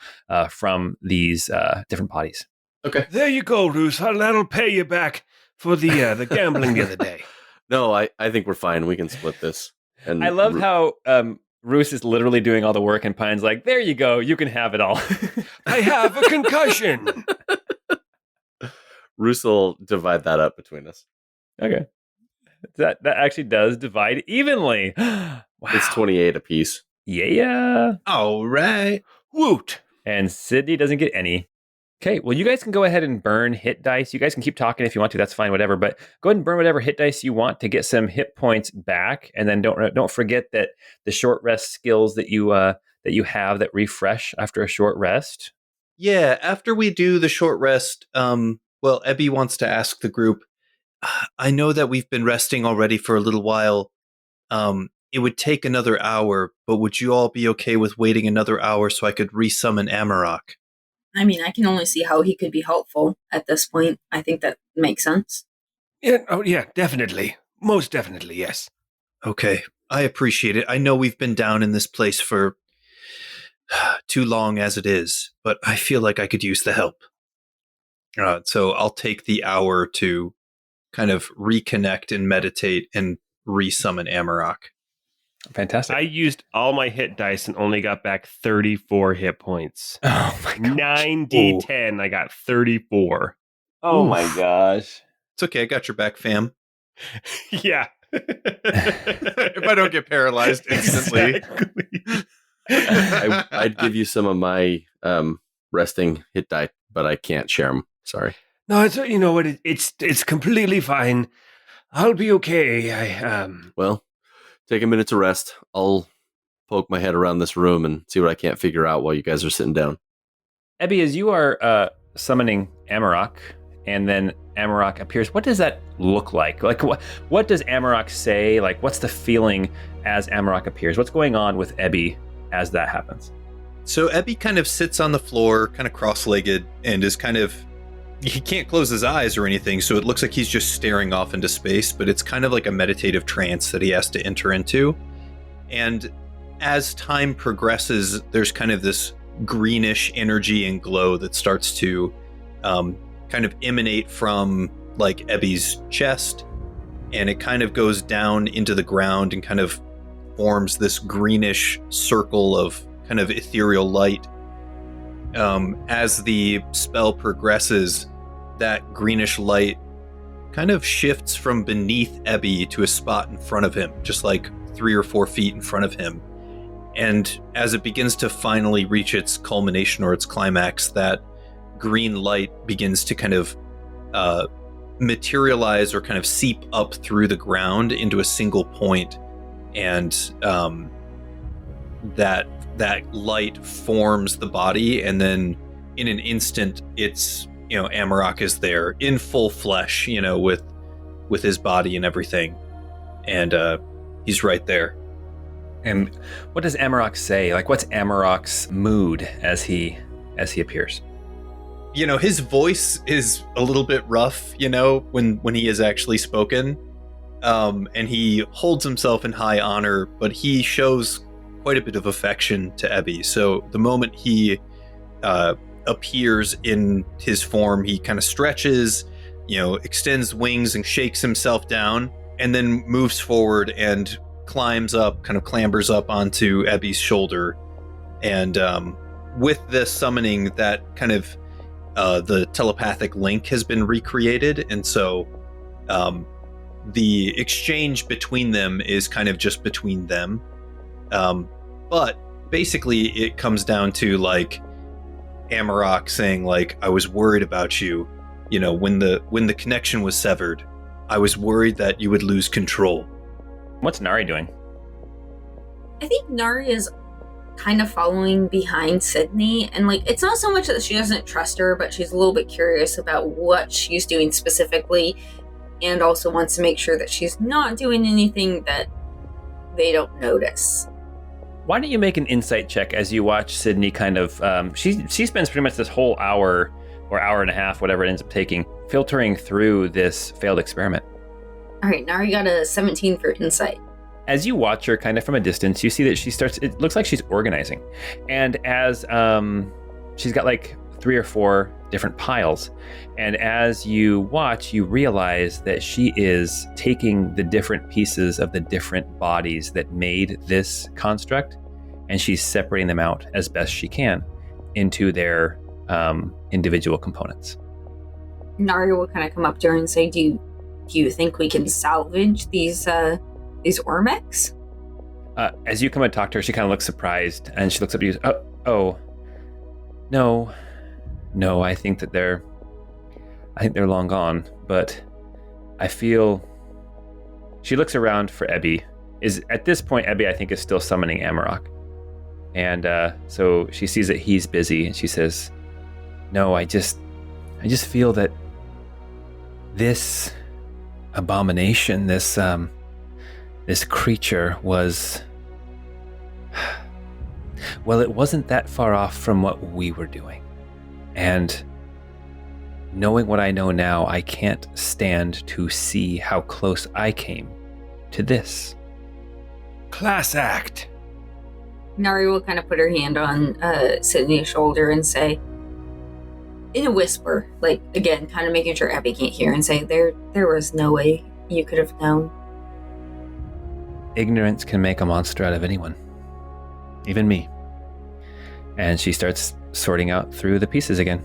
from these different bodies. Okay. There you go, Roos. That'll pay you back for the gambling the other day. No, I think we're fine. We can split this. And I love how Roos is literally doing all the work, and Pine's like, there you go, you can have it all. I have a concussion. Roos will divide that up between us. Okay. That actually does divide evenly. Wow. It's 28 apiece. Yeah. All right. Woot. And Sydney doesn't get any. Okay, well, you guys can go ahead and burn hit dice. You guys can keep talking if you want to. That's fine, whatever. But go ahead and burn whatever hit dice you want to get some hit points back. And then don't forget that the short rest skills that you have that refresh after a short rest Yeah, after we do the short rest, well, Ebby wants to ask the group, I know that we've been resting already for a little while. It would take another hour, but would you all be okay with waiting another hour so I could resummon Amarok? I mean, I can only see how he could be helpful at this point. I think that makes sense. Yeah, oh yeah, definitely. Most definitely, yes. Okay, I appreciate it. I know we've been down in this place for too long as it is, but I feel like I could use the help. So I'll take the hour to kind of reconnect and meditate and resummon Amarok. Fantastic. I used all my hit dice and only got back 34 hit points. Oh my gosh. 9d10, I got 34. Oh my gosh. It's okay, I got your back, fam. Yeah. If I don't get paralyzed instantly. Exactly. I'd give you some of my resting hit die, but I can't share them. Sorry. No, it's you know what? It's completely fine. I'll be okay. Well, take a minute to rest. I'll poke my head around this room and see what I can't figure out while you guys are sitting down. Ebby, as you are summoning Amarok, and then Amarok appears, what does that look like? Like, what does Amarok say? Like, what's the feeling as Amarok appears? What's going on with Ebby as that happens? So Ebby kind of sits on the floor, kind of cross-legged, and is kind of... He can't close his eyes or anything, so it looks like he's just staring off into space, but it's kind of like a meditative trance that he has to enter into. And as time progresses, there's kind of this greenish energy and glow that starts to kind of emanate from like Ebby's chest, and it kind of goes down into the ground and kind of forms this greenish circle of kind of ethereal light. As the spell progresses, that greenish light kind of shifts from beneath Ebby to a spot in front of him, just like 3 or 4 feet in front of him. And as it begins to finally reach its culmination or its climax, that green light begins to kind of materialize or kind of seep up through the ground into a single point. And that light forms the body, and then in an instant, it's, Amarok is there in full flesh, with his body and everything, and he's right there. And what does Amarok say? Like, what's Amarok's mood as he appears? His voice is a little bit rough, when he is actually spoken, and he holds himself in high honor, but he shows quite a bit of affection to Ebby. So the moment he appears in his form, he kind of stretches, extends wings and shakes himself down, and then moves forward and clambers up onto Ebby's shoulder. And with the summoning, that kind of the telepathic link has been recreated, and so the exchange between them is kind of just between them. But basically it comes down to like Amarok saying like, I was worried about you, when the connection was severed, I was worried that you would lose control. What's Nari doing? I think Nari is kind of following behind Sydney, and like, it's not so much that she doesn't trust her, but she's a little bit curious about what she's doing specifically, and also wants to make sure that she's not doing anything that they don't notice. Why don't you make an insight check as you watch Sydney kind of, she spends pretty much this whole hour or hour and a half, whatever it ends up taking, filtering through this failed experiment. All right, Nari got a 17 for insight. As you watch her kind of from a distance, you see that it looks like she's organizing. And as she's got like 3 or 4 different piles. And as you watch, you realize that she is taking the different pieces of the different bodies that made this construct, and she's separating them out as best she can into their individual components. Nari will kind of come up to her and say, do you think we can salvage these Ormex? As you come and talk to her, she kind of looks surprised, and she looks up at you. Oh, no, I think they're long gone, but I feel... She looks around for Ebby. At this point, Ebby, I think, is still summoning Amarok. And so she sees that he's busy, and she says, No, I just feel that this abomination, this creature was, well, it wasn't that far off from what we were doing. And knowing what I know now, I can't stand to see how close I came to this. Class act. Nari will kind of put her hand on Sydney's shoulder and say, in a whisper, like, again, kind of making sure Abby can't hear, and say, there was no way you could have known. Ignorance can make a monster out of anyone. Even me. And she starts sorting out through the pieces again.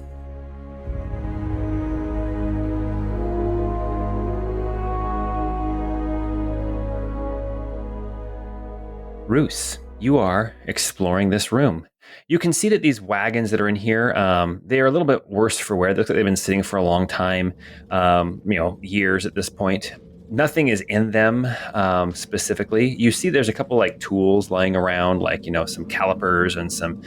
Roos, you are exploring this room. You can see that these wagons that are in here, they are a little bit worse for wear. They look like they've been sitting for a long time, years at this point. Nothing is in them specifically. You see there's a couple like tools lying around, like, some calipers and some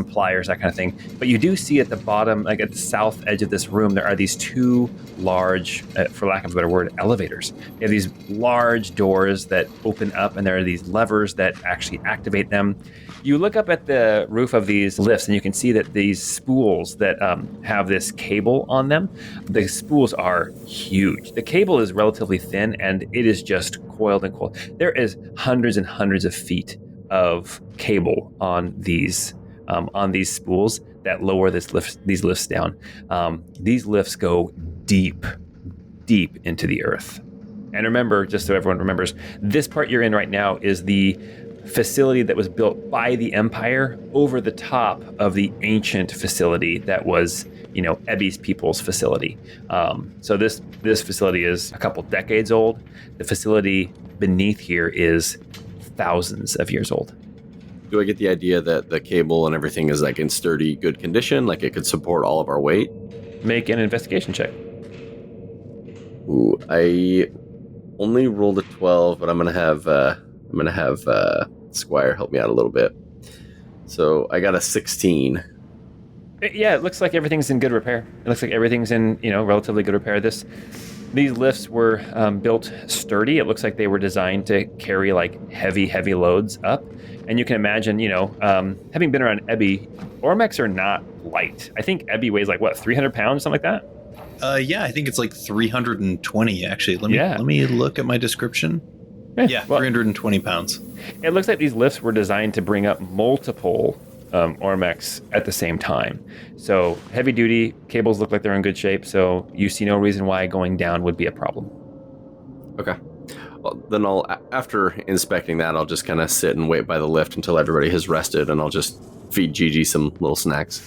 pliers, that kind of thing. But you do see at the bottom, like at the south edge of this room, there are these two large, for lack of a better word, elevators. They have these large doors that open up, and there are these levers that actually activate them. You look up at the roof of these lifts, and you can see that these spools that have this cable on them, the spools are huge. The cable is relatively thin, and it is just coiled and coiled. There is hundreds and hundreds of feet of cable on these spools that lower these lifts down. These lifts go deep into the earth. And remember, just so everyone remembers, this part you're in right now is the facility that was built by the Empire over the top of the ancient facility that was, Ebby's people's facility. So this facility is a couple decades old. The facility beneath here is thousands of years old. Do I get the idea that the cable and everything is like in sturdy, good condition, like it could support all of our weight? Make an investigation check. Ooh, I only rolled a 12, but I'm gonna have Squire help me out a little bit. So I got a 16. Yeah, it looks like everything's in good repair. It looks like everything's in, relatively good repair. These lifts were built sturdy. It looks like they were designed to carry like heavy loads up. And you can imagine, having been around Ebby, Ormex are not light. I think Ebby weighs like 300 pounds, something like that. Yeah, I think it's like 320 actually. Let me look at my description. Yeah, 320 pounds. It looks like these lifts were designed to bring up multiple Ormex at the same time. So heavy duty cables look like they're in good shape. So you see no reason why going down would be a problem. Okay. Well, then after inspecting that, I'll just kind of sit and wait by the lift until everybody has rested, and I'll just feed Gigi some little snacks.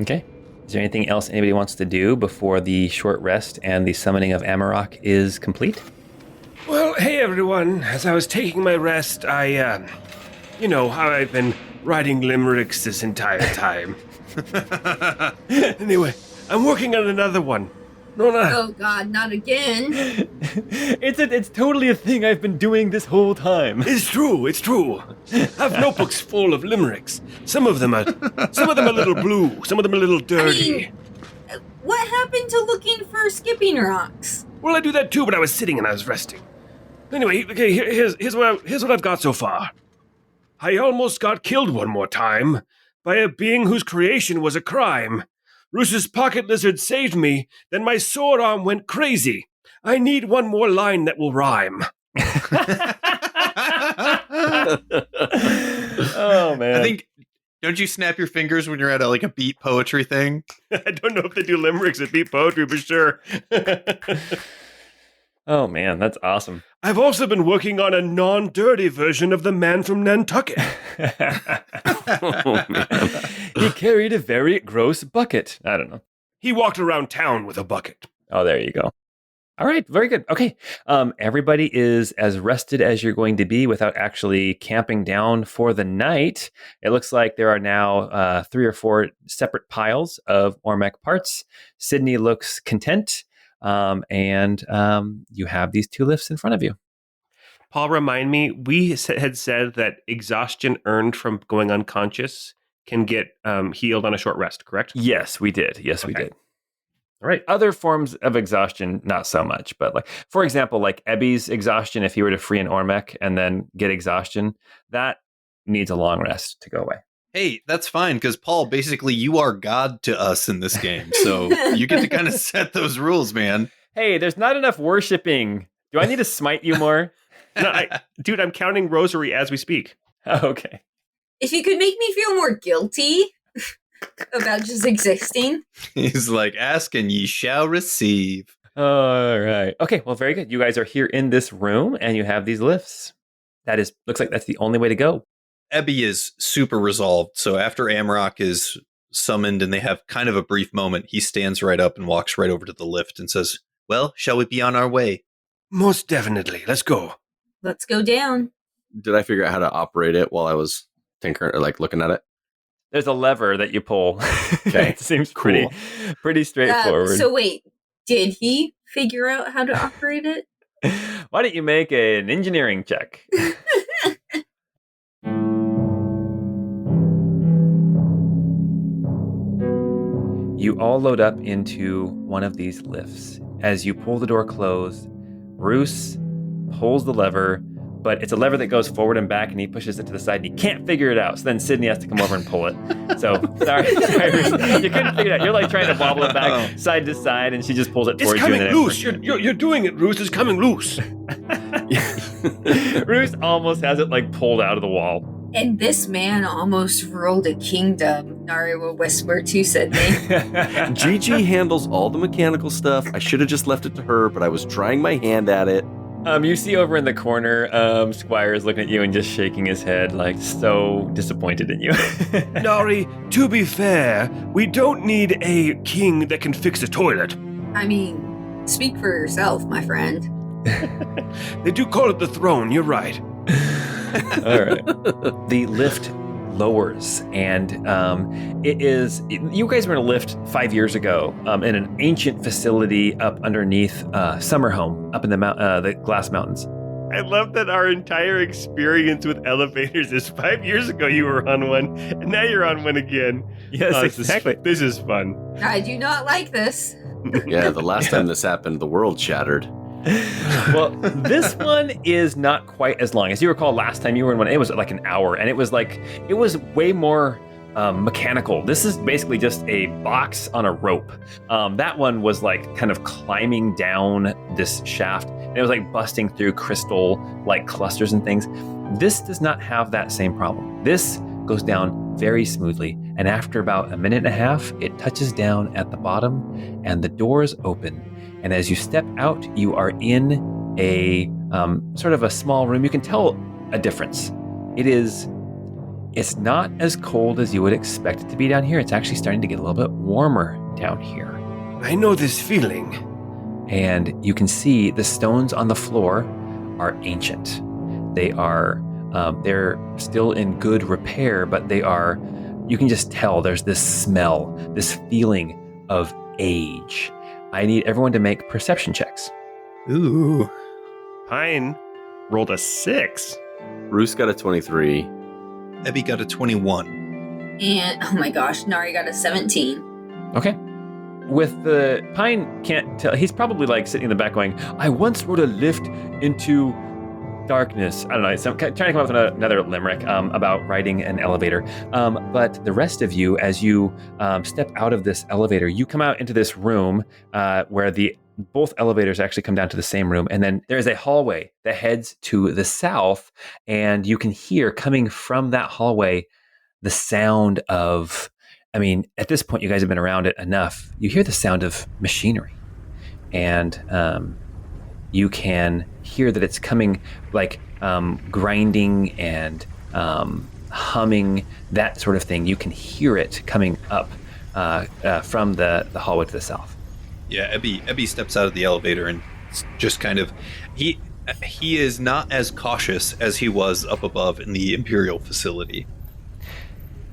Okay. Is there anything else anybody wants to do before the short rest and the summoning of Amarok is complete? Well, hey everyone. As I was taking my rest, how I've been writing limericks this entire time. Anyway, I'm working on another one. Oh God, not again. It's totally a thing I've been doing this whole time. It's true. I've notebooks full of limericks. Some of them are a little blue, some of them a little dirty. What happened to looking for skipping rocks? Well, I do that too, but I was sitting and I was resting. Anyway, okay, here's what I've got so far. I almost got killed one more time by a being whose creation was a crime. Roos's pocket lizard saved me, then my sword arm went crazy. I need one more line that will rhyme. Oh, man. Don't you snap your fingers when you're at a beat poetry thing? I don't know if they do limericks at beat poetry, but sure. Oh, man, that's awesome. I've also been working on a non-dirty version of the man from Nantucket. Oh, man. He carried a very gross bucket. I don't know. He walked around town with a bucket. Oh, there you go. All right, very good. Okay, everybody is as rested as you're going to be without actually camping down for the night. It looks like there are now 3 or 4 separate piles of Ormec parts. Sydney looks content, and you have these 2 lifts in front of you. Paul, remind me, we had said that exhaustion earned from going unconscious can get healed on a short rest, correct? Yes, we did. Yes, we Okay. did. All right. Other forms of exhaustion, not so much. But like, for example, like Ebby's exhaustion, if he were to free an Ormec and then get exhaustion, that needs a long rest to go away. Hey, that's fine, because Paul, basically, you are God to us in this game. So you get to kind of set those rules, man. Hey, there's not enough worshiping. Do I need to smite you more? No, dude, I'm counting rosary as we speak. Okay. If you could make me feel more guilty about just existing. He's like, ask and ye shall receive. All right. Okay, well, very good. You guys are here in this room, and you have these lifts. Looks like that's the only way to go. Ebby is super resolved. So after Amrock is summoned and they have kind of a brief moment, he stands right up and walks right over to the lift and says, well, shall we be on our way? Most definitely. Let's go. Let's go down. Did I figure out how to operate it while I was tinkering or like looking at it? There's a lever that you pull. Okay, It seems cool. pretty straightforward. So wait, did he figure out how to operate it? Why don't you make an engineering check? You all load up into one of these lifts. As you pull the door closed, Bruce pulls the lever, but it's a lever that goes forward and back, and he pushes it to the side, and he can't figure it out. So then Sydney has to come over and pull it. So, sorry, Bruce. You couldn't figure it out. You're like trying to wobble it back side to side, and she just pulls it It's towards you. coming And loose. You're doing it, Roos. It's coming loose. Bruce almost has it like pulled out of the wall. And this man almost ruled a kingdom, Nari will whisper to Sydney. Gigi handles all the mechanical stuff. I should have just left it to her, but I was trying my hand at it. You see over in the corner, Squire is looking at you and just shaking his head, like so disappointed in you. Nari, to be fair, we don't need a king that can fix a toilet. I mean, speak for yourself, my friend. They do call it the throne, you're right. All right. The lift lowers, and you guys were in a lift 5 years ago in an ancient facility up underneath Summerhome, up in the Glass Mountains. I love that our entire experience with elevators is 5 years ago you were on one, and now you're on one again. Yes, exactly. This is fun. I do not like this. Yeah, the last time this happened, the world shattered. Well, this one is not quite as long. As you recall, last time you were in one, it was like an hour, and it was way more mechanical. This is basically just a box on a rope. That one was like kind of climbing down this shaft, and it was like busting through crystal like clusters and things. This does not have that same problem. This goes down very smoothly, and after about a minute and a half, it touches down at the bottom, and the doors open. And as you step out, you are in a sort of a small room. You can tell a difference. It's not as cold as you would expect it to be down here. It's actually starting to get a little bit warmer down here. I know this feeling. And you can see the stones on the floor are ancient. They're still in good repair, but you can just tell there's this smell, this feeling of age. I need everyone to make perception checks. Ooh. Pine rolled a 6. Bruce got a 23. Ebby got a 21. And, oh my gosh, Nari got a 17. Okay. With the Pine can't tell. He's probably like sitting in the back going, I once rode a lift into darkness. I don't know. So I'm trying to come up with another limerick about riding an elevator. But the rest of you, as you step out of this elevator, you come out into this room where both elevators actually come down to the same room. And then there's a hallway that heads to the south. And you can hear coming from that hallway the sound of, at this point, you guys have been around it enough. You hear the sound of machinery. And you can hear that it's coming like grinding and humming, that sort of thing. You can hear it coming up from the hallway to the south. Yeah, Ebby steps out of the elevator and just kind of he is not as cautious as he was up above in the Imperial facility.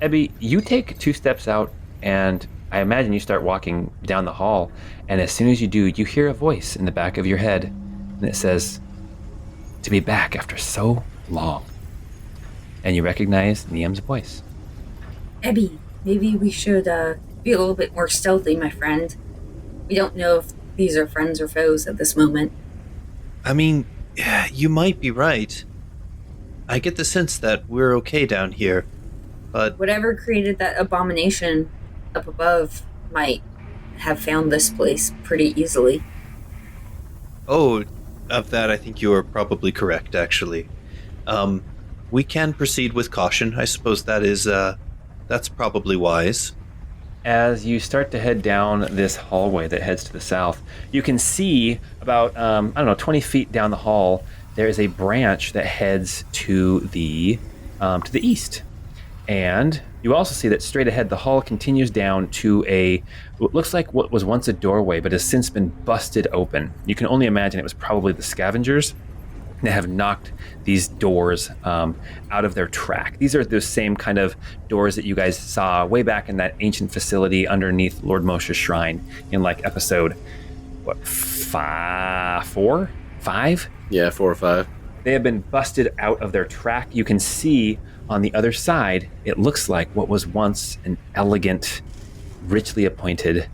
Ebby, you take 2 steps out, and I imagine you start walking down the hall, and as soon as you do, you hear a voice in the back of your head, and it says, "To be back after so long." And you recognize Niam's voice. Ebby, maybe we should be a little bit more stealthy, my friend. We don't know if these are friends or foes at this moment. I mean, you might be right. I get the sense that we're okay down here, but Whatever created that abomination up above might have found this place pretty easily. oh, of that I think you are probably correct, actually. We can proceed with caution. I suppose that's probably wise. As you start to head down this hallway that heads to the south, you can see about, 20 feet down the hall, there is a branch that heads to the east. And you also see that straight ahead, the hall continues down to what looks like what was once a doorway, but has since been busted open. You can only imagine it was probably the scavengers that have knocked these doors out of their track. These are the same kind of doors that you guys saw way back in that ancient facility underneath Lord Moshe's shrine in like episode, 4? 5? Yeah, 4 or 5. They have been busted out of their track. You can see on the other side, it looks like what was once an elegant, richly appointed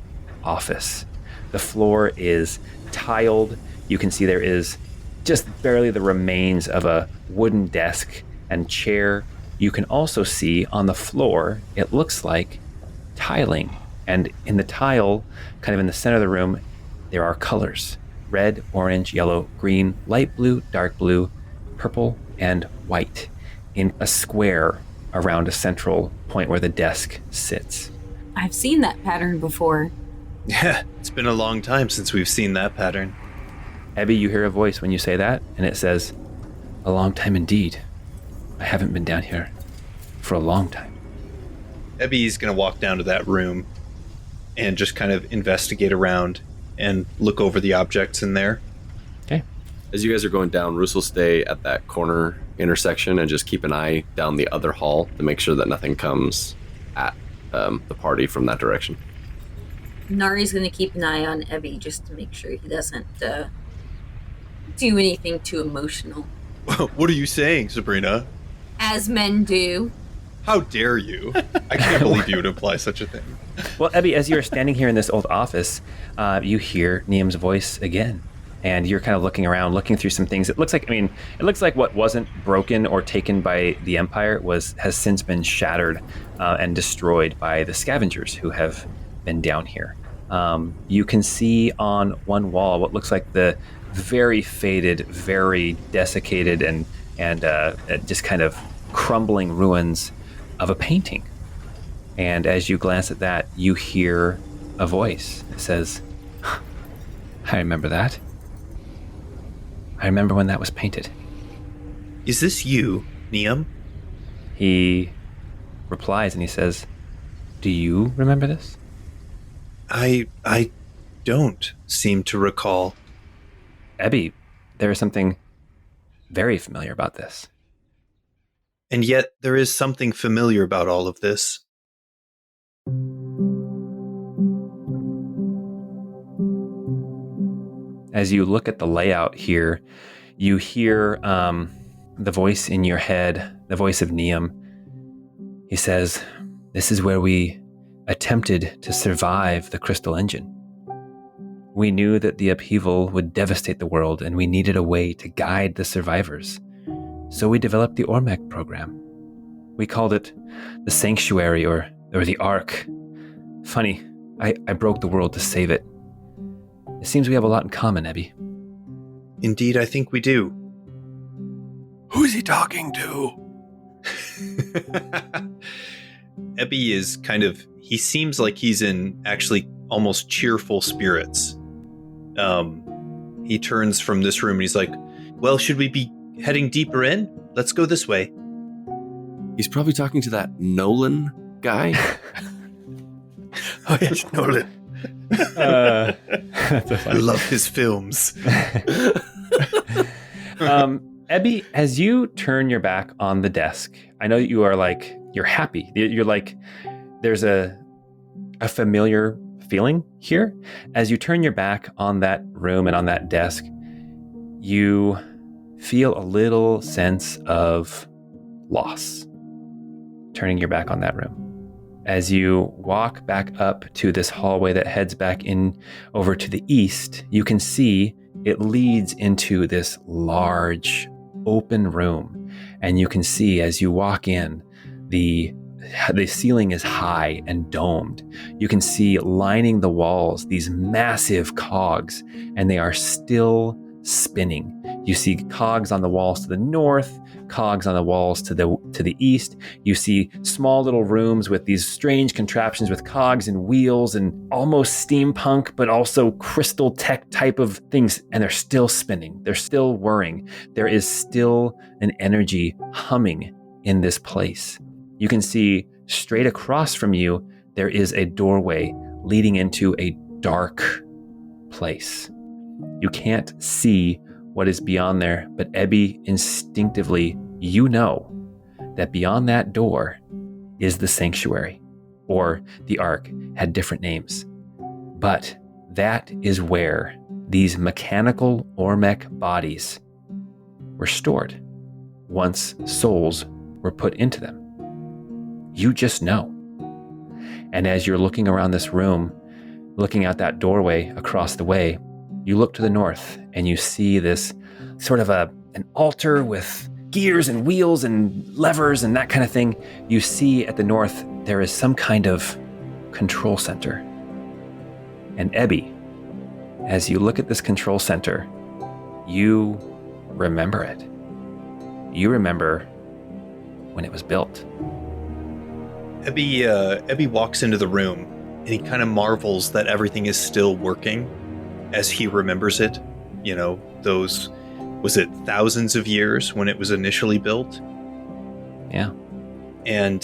office. The floor is tiled. You can see there is just barely the remains of a wooden desk and chair. You can also see on the floor, it looks like tiling. And in the tile, kind of in the center of the room, there are colors: red, orange, yellow, green, light blue, dark blue, purple, and white in a square around a central point where the desk sits. I've seen that pattern before. Yeah, it's been a long time since we've seen that pattern. Ebby, you hear a voice when you say that, and it says, "A long time indeed. I haven't been down here for a long time." Ebby's going to walk down to that room and just kind of investigate around and look over the objects in there. Okay. As you guys are going down, Roos will stay at that corner intersection and just keep an eye down the other hall to make sure that nothing comes at the party from that direction. Nari's going to keep an eye on Ebby just to make sure he doesn't do anything too emotional. What are you saying, Sabrina? As men do. How dare you? I can't believe you would imply such a thing. Well, Ebby, as you're standing here in this old office, you hear Niam's voice again. And you're kind of looking around, looking through some things. It looks like what wasn't broken or taken by the Empire has since been shattered and destroyed by the scavengers who have been down here. You can see on one wall what looks like the very faded, very desiccated, and just kind of crumbling ruins of a painting. And as you glance at that, you hear a voice that says, "I remember that. I remember when that was painted." Is this you, Niam? He replies and he says, "Do you remember this?" I don't seem to recall. Ebby, there is something very familiar about this. And yet there is something familiar about all of this. As you look at the layout here, you hear the voice in your head, the voice of Niam. He says, "This is where we attempted to survive the Crystal Engine. We knew that the upheaval would devastate the world, and we needed a way to guide the survivors. So we developed the Ormec program. We called it the Sanctuary or the Ark. Funny, I broke the world to save it. It seems we have a lot in common, Ebby." Indeed, I think we do. Who's he talking to? Ebby is he seems like he's in actually almost cheerful spirits. He turns from this room and he's like, "Well, should we be heading deeper in? Let's go this way." He's probably talking to that Nolan guy. Oh, yes, Nolan. That's a I funny. love his films. Ebby, as you turn your back on the desk, I know that you are like, you're happy. You're like, there's a familiar feeling here. As you turn your back on that room and on that desk, you feel a little sense of loss turning your back on that room. as you walk back up to this hallway that heads back in over to the east, you can see it leads into this large open room. And you can see as you walk in, the ceiling is high and domed. You can see lining the walls these massive cogs, and they are still spinning. You see cogs on the walls to the north, cogs on the walls to the east. You see small little rooms with these strange contraptions with cogs and wheels and almost steampunk, but also crystal tech type of things. And they're still spinning. They're still whirring. There is still an energy humming in this place. You can see straight across from you, there is a doorway leading into a dark place. You can't see what is beyond there, but Ebby, instinctively, you know that beyond that door is the sanctuary, or the Ark had different names. But that is where these mechanical Ormec bodies were stored once souls were put into them. You just know. And as you're looking around this room, looking out that doorway across the way, you look to the north and you see this sort of an altar with gears and wheels and levers and that kind of thing. You see at the north, there is some kind of control center. And Ebby, as you look at this control center, you remember it. You remember when it was built. Ebby walks into the room and he kind of marvels that everything is still working as he remembers it. You know, those, was it thousands of years when it was initially built? Yeah. And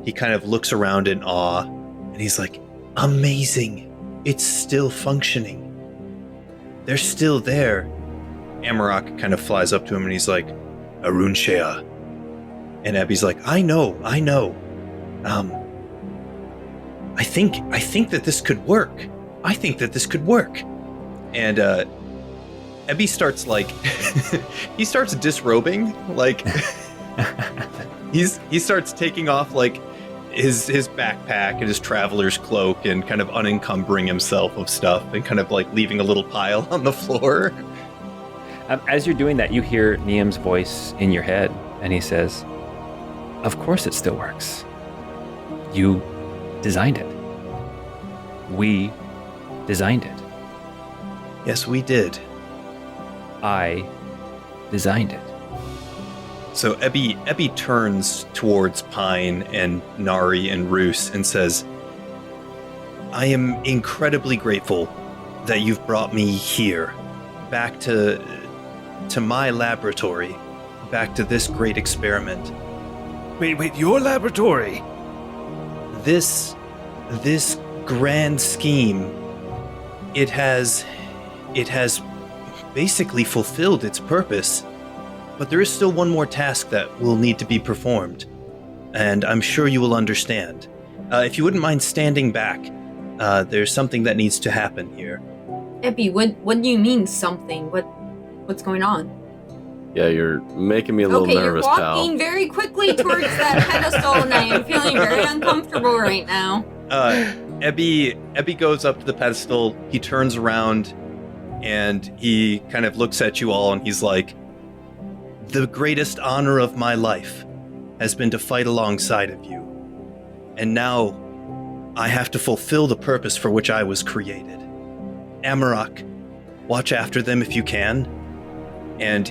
he kind of looks around in awe and he's like, amazing. It's still functioning. They're still there. Amarok kind of flies up to him and he's like, Arun Shea. And Ebby's like, I know. I think that this could work. And Ebby starts like, he starts disrobing, like he starts taking off like his backpack and his traveler's cloak and kind of unencumbering himself of stuff and kind of like leaving a little pile on the floor. As you're doing that, you hear Niam's voice in your head, and he says, of course it still works. You designed it. We designed it. Yes, we did. I designed it. So Ebby turns towards Pine and Nari and Roos and says, I am incredibly grateful that you've brought me here, back to my laboratory, back to this great experiment. Wait, your laboratory? This grand scheme, it has basically fulfilled its purpose, but there is still one more task that will need to be performed, and I'm sure you will understand. If you wouldn't mind standing back, there's something that needs to happen here. Ebby, what do you mean something? What's going on? Yeah, you're making me a little nervous, you're pal. walking very quickly towards that pedestal, and I am feeling very uncomfortable right now. Ebby goes up to the pedestal. He turns around, and he kind of looks at you all, and he's like, the greatest honor of my life has been to fight alongside of you. And now I have to fulfill the purpose for which I was created. Amarok, watch after them if you can. And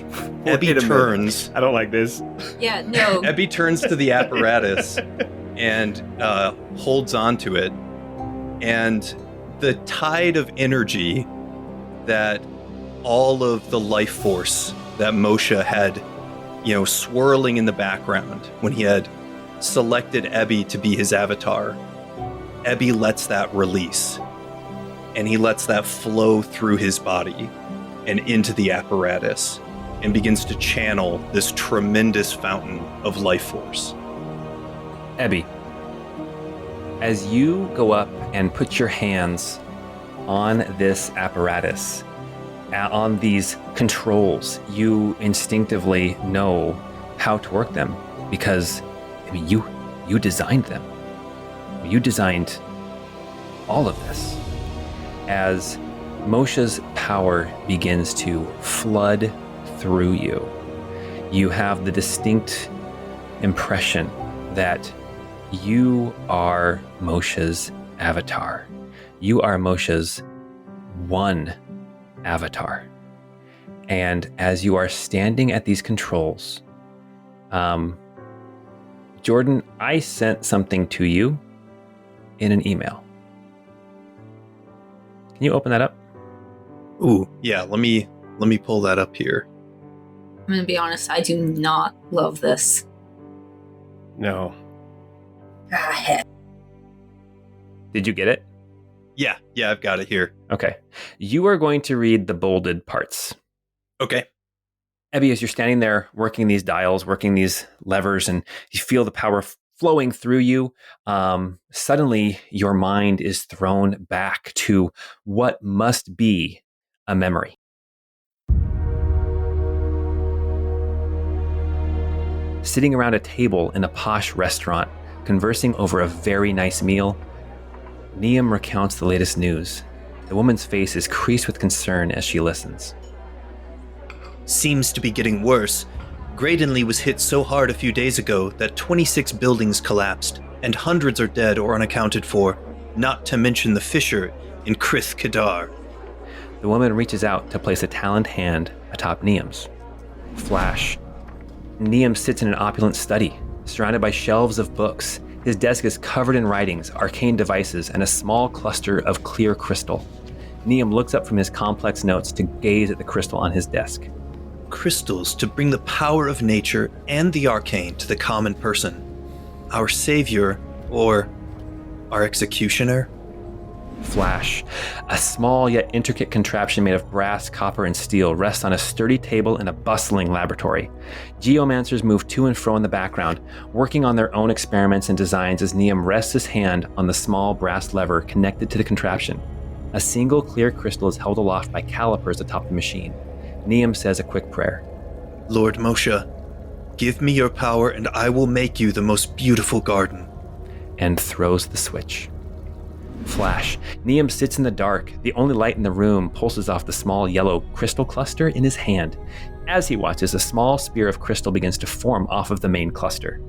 Ebby turns. I don't like this. Yeah, no. Ebby turns to the apparatus and holds onto it. And the tide of energy that all of the life force that Moshe had, swirling in the background when he had selected Ebby to be his avatar, Ebby lets that release. And he lets that flow through his body and into the apparatus, and begins to channel this tremendous fountain of life force. Ebby, as you go up and put your hands on this apparatus, on these controls, you instinctively know how to work them because, you designed them. you designed all of this. As Moshe's power begins to flood through you, you have the distinct impression that you are Moshe's avatar. You are Moshe's one avatar. And as you are standing at these controls, Jordan, I sent something to you in an email. Can you open that up? Ooh, yeah, let me pull that up here. I'm gonna be honest, I do not love this. No. Ah, heck. Did you get it? Yeah, I've got it here. Okay. You are going to read the bolded parts. Okay. Ebby, as you're standing there working these dials, working these levers, and you feel the power flowing through you, suddenly your mind is thrown back to what must be a memory. Sitting around a table in a posh restaurant, conversing over a very nice meal, Niam recounts the latest news. The woman's face is creased with concern as she listens. Seems to be getting worse. Graydonley was hit so hard a few days ago that 26 buildings collapsed, and hundreds are dead or unaccounted for, not to mention the fissure in Krith Kadar. The woman reaches out to place a taloned hand atop Niam's. Flash. Niam sits in an opulent study, surrounded by shelves of books. His desk is covered in writings, arcane devices, and a small cluster of clear crystal. Niam looks up from his complex notes to gaze at the crystal on his desk. Crystals to bring the power of nature and the arcane to the common person. Our savior, or our executioner? Flash. A small yet intricate contraption made of brass, copper, and steel rests on a sturdy table in a bustling laboratory. Geomancers move to and fro in the background, working on their own experiments and designs as Niam rests his hand on the small brass lever connected to the contraption. A single clear crystal is held aloft by calipers atop the machine. Niam says a quick prayer. Lord Moshe, give me your power and I will make you the most beautiful garden. And throws the switch. Flash. Niam sits in the dark. The only light in the room pulses off the small yellow crystal cluster in his hand. As he watches, a small spear of crystal begins to form off of the main cluster.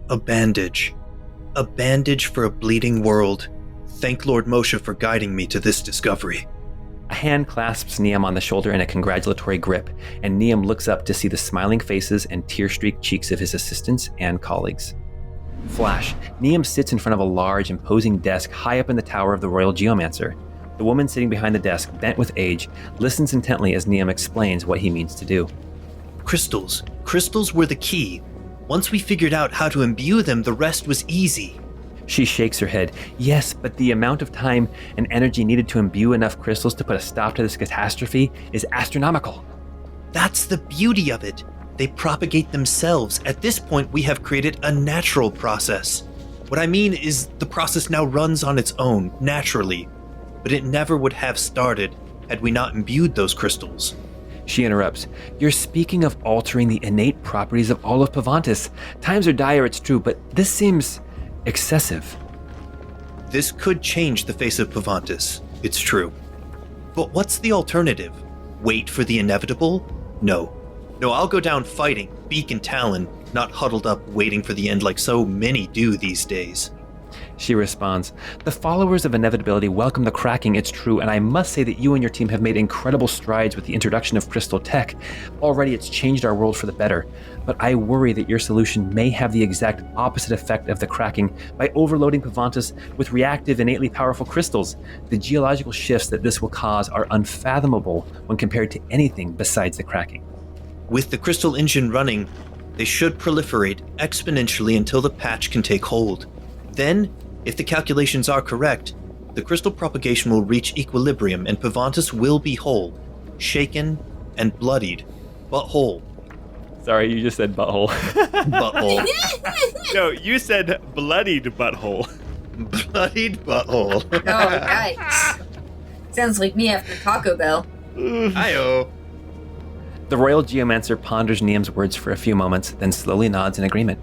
A bandage. A bandage for a bleeding world. Thank Lord Moshe for guiding me to this discovery. A hand clasps Niam on the shoulder in a congratulatory grip, and Niam looks up to see the smiling faces and tear-streaked cheeks of his assistants and colleagues. Flash. Niam sits in front of a large, imposing desk high up in the tower of the Royal Geomancer. The woman sitting behind the desk, bent with age, listens intently as Niam explains what he means to do. Crystals. Crystals were the key. Once we figured out how to imbue them, the rest was easy. She shakes her head. Yes, but the amount of time and energy needed to imbue enough crystals to put a stop to this catastrophe is astronomical. That's the beauty of it. They propagate themselves. At this point, we have created a natural process. What I mean is the process now runs on its own, naturally. But it never would have started had we not imbued those crystals. She interrupts. You're speaking of altering the innate properties of all of Pavantis. Times are dire, it's true, but this seems excessive. This could change the face of Pavantis, it's true. But what's the alternative? Wait for the inevitable? No, I'll go down fighting, beak and talon, not huddled up waiting for the end like so many do these days. She responds, the followers of inevitability welcome the cracking, it's true, and I must say that you and your team have made incredible strides with the introduction of crystal tech. Already it's changed our world for the better, but I worry that your solution may have the exact opposite effect of the cracking by overloading Pavantis with reactive, innately powerful crystals. The geological shifts that this will cause are unfathomable when compared to anything besides the cracking. With the crystal engine running, they should proliferate exponentially until the patch can take hold. Then, if the calculations are correct, the crystal propagation will reach equilibrium and Pavantis will be whole, shaken and bloodied, but whole. Sorry, you just said butthole. Butthole. No, you said bloodied butthole. Bloodied butthole. Oh, yikes. Sounds like me after Taco Bell. Hi-oh. The Royal Geomancer ponders Niam's words for a few moments, then slowly nods in agreement.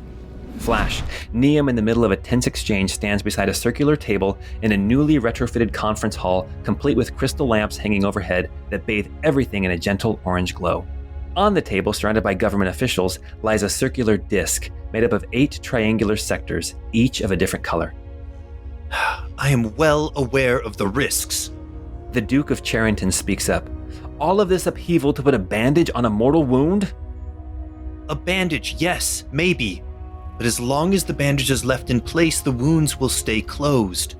Flash. Niam, in the middle of a tense exchange, stands beside a circular table in a newly retrofitted conference hall, complete with crystal lamps hanging overhead that bathe everything in a gentle orange glow. On the table, surrounded by government officials, lies a circular disc made up of 8 triangular sectors, each of a different color. I am well aware of the risks. The Duke of Charrington speaks up. All of this upheaval to put a bandage on a mortal wound? A bandage, yes, maybe. But as long as the bandage is left in place, the wounds will stay closed.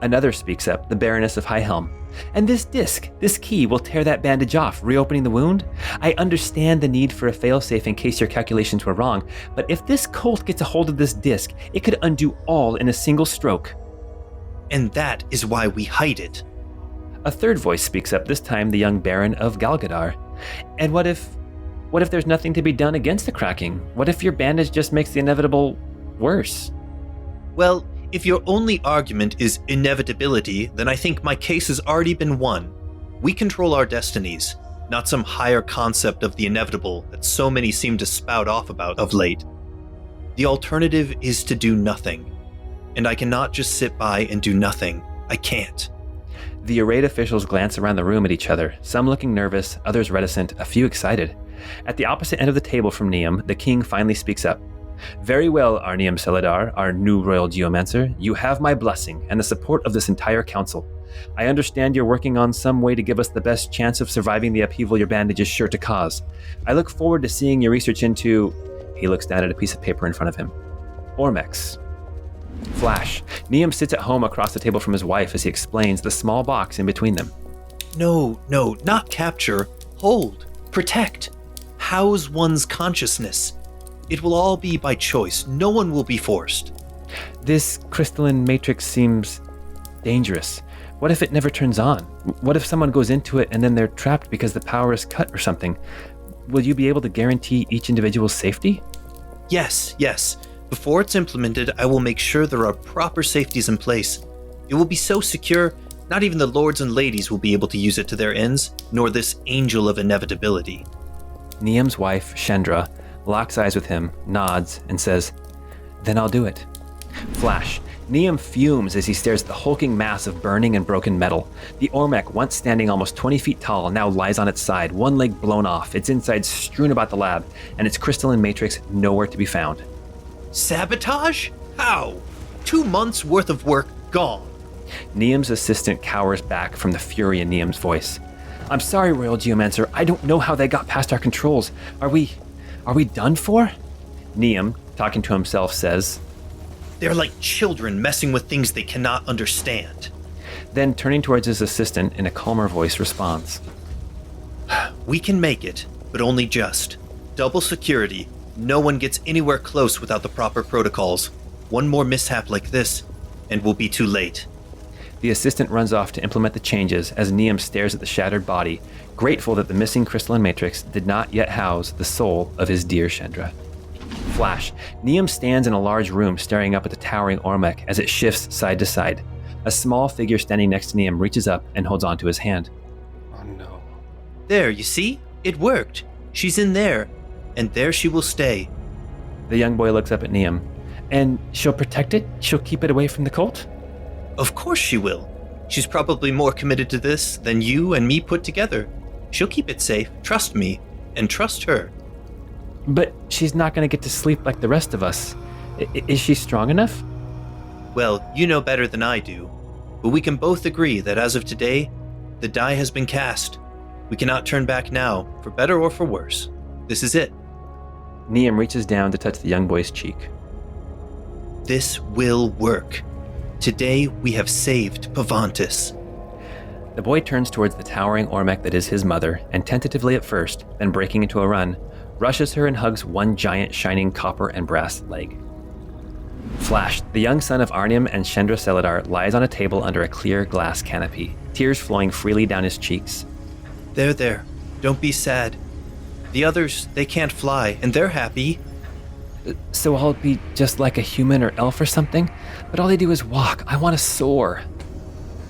Another speaks up, the Baroness of Highhelm. And this disc, this key, will tear that bandage off, reopening the wound? I understand the need for a failsafe in case your calculations were wrong, but if this cult gets a hold of this disc, it could undo all in a single stroke. And that is why we hide it. A third voice speaks up, this time the young Baron of Galgadar. And what if there's nothing to be done against the cracking? What if your bandage just makes the inevitable worse? Well, if your only argument is inevitability, then I think my case has already been won. We control our destinies, not some higher concept of the inevitable that so many seem to spout off about of late. The alternative is to do nothing. And I cannot just sit by and do nothing. I can't. The arrayed officials glance around the room at each other, some looking nervous, others reticent, a few excited. At the opposite end of the table from Niam, the king finally speaks up. Very well, Niam Seladar, our new royal geomancer. You have my blessing and the support of this entire council. I understand you're working on some way to give us the best chance of surviving the upheaval your bandage is sure to cause. I look forward to seeing your research into... He looks down at a piece of paper in front of him. Ormex. Flash. Niam sits at home across the table from his wife as he explains the small box in between them. No, not capture. Hold. Protect. House one's consciousness. It will all be by choice. No one will be forced. This crystalline matrix seems dangerous. What if it never turns on? What if someone goes into it and then they're trapped because the power is cut or something? Will you be able to guarantee each individual's safety? Yes. Before it's implemented, I will make sure there are proper safeties in place. It will be so secure, not even the lords and ladies will be able to use it to their ends, nor this angel of inevitability. Niam's wife, Shendra, locks eyes with him, nods, and says, Then I'll do it. Flash. Niam fumes as he stares at the hulking mass of burning and broken metal. The Ormec, once standing almost 20 feet tall, now lies on its side, one leg blown off, its insides strewn about the lab, and its crystalline matrix nowhere to be found. Sabotage? How? 2 months worth of work gone. Niam's assistant cowers back from the fury in Niam's voice. I'm sorry, Royal Geomancer. I don't know how they got past our controls. Are we done for? Niam, talking to himself, says, They're like children messing with things they cannot understand. Then, turning towards his assistant in a calmer voice, responds, We can make it, but only just. Double security. No one gets anywhere close without the proper protocols. One more mishap like this, and we'll be too late. The assistant runs off to implement the changes as Niam stares at the shattered body, grateful that the missing crystalline matrix did not yet house the soul of his dear Shendra. Flash. Niam stands in a large room staring up at the towering Ormec as it shifts side to side. A small figure standing next to Niam reaches up and holds onto his hand. Oh no. There, you see? It worked. She's in there, and there she will stay. The young boy looks up at Niam. And she'll protect it? She'll keep it away from the cult? Of course she will. She's probably more committed to this than you and me put together. She'll keep it safe, trust me, and trust her. But she's not going to get to sleep like the rest of us. Is she strong enough? Well, you know better than I do. But we can both agree that as of today, the die has been cast. We cannot turn back now, for better or for worse. This is it. Niam reaches down to touch the young boy's cheek. This will work. Today we have saved Pavantis. The boy turns towards the towering Ormec that is his mother, and tentatively at first, then breaking into a run, rushes her and hugs one giant shining copper and brass leg. Flash, the young son of Arniam and Shendra Seladar, lies on a table under a clear glass canopy, tears flowing freely down his cheeks. There. Don't be sad. The others, they can't fly, and they're happy. So I'll be just like a human or elf or something? But all they do is walk. I want to soar.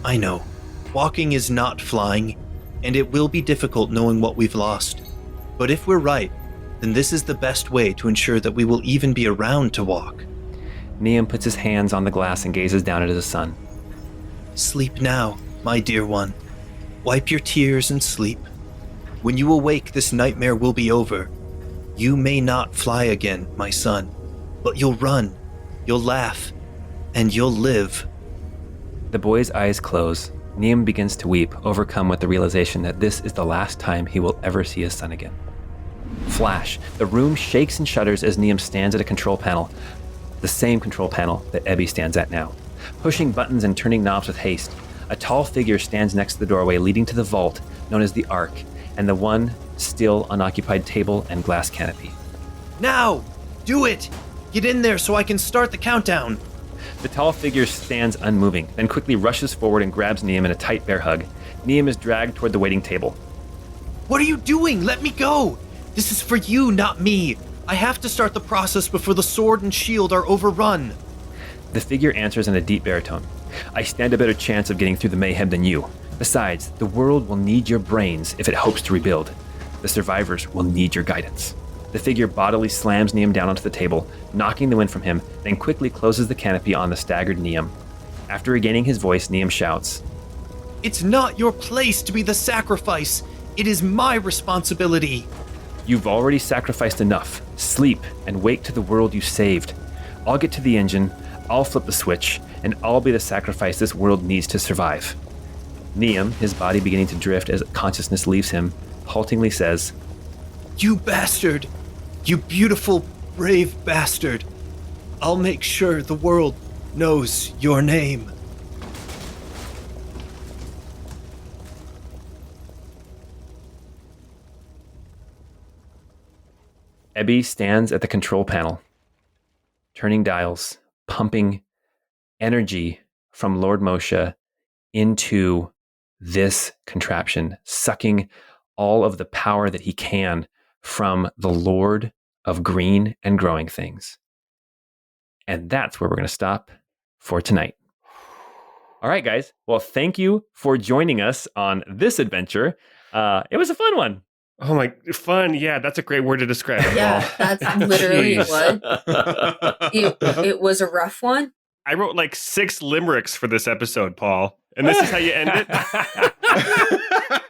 I know. Walking is not flying, and it will be difficult knowing what we've lost. But if we're right, then this is the best way to ensure that we will even be around to walk. Niam puts his hands on the glass and gazes down into the sun. Sleep now, my dear one. Wipe your tears and sleep. When you awake, this nightmare will be over. You may not fly again, my son, but you'll run, you'll laugh, and you'll live. The boy's eyes close. Niam begins to weep, overcome with the realization that this is the last time he will ever see his son again. Flash. The room shakes and shudders as Niam stands at a control panel, the same control panel that Ebby stands at now. Pushing buttons and turning knobs with haste, a tall figure stands next to the doorway leading to the vault known as the Ark, and the one still unoccupied table and glass canopy. Now! Do it! Get in there so I can start the countdown! The tall figure stands unmoving, then quickly rushes forward and grabs Niam in a tight bear hug. Niam is dragged toward the waiting table. What are you doing? Let me go! This is for you, not me. I have to start the process before the sword and shield are overrun. The figure answers in a deep baritone. I stand a better chance of getting through the mayhem than you. Besides, the world will need your brains if it hopes to rebuild. The survivors will need your guidance. The figure bodily slams Niam down onto the table, knocking the wind from him, then quickly closes the canopy on the staggered Niam. After regaining his voice, Niam shouts, It's not your place to be the sacrifice. It is my responsibility. You've already sacrificed enough. Sleep and wake to the world you saved. I'll get to the engine, I'll flip the switch, and I'll be the sacrifice this world needs to survive. Niam, his body beginning to drift as consciousness leaves him, haltingly says, You bastard! You beautiful, brave bastard! I'll make sure the world knows your name. Ebby stands at the control panel, turning dials, pumping energy from Lord Moshe into this contraption, sucking all of the power that he can from the Lord of green and growing things. And that's where we're going to stop for tonight. All right, guys. Well, thank you for joining us on this adventure. It was a fun one. Oh my, fun. Yeah, that's a great word to describe it. Yeah, that's literally Jeez. what. It was a rough one. I wrote like 6 limericks for this episode, Paul. And this is how you end it?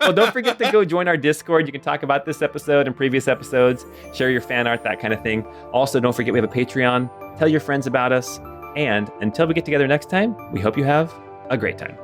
Well, don't forget to go join our Discord. You can talk about this episode and previous episodes, share your fan art, that kind of thing. Also, don't forget we have a Patreon. Tell your friends about us. And until we get together next time, we hope you have a great time.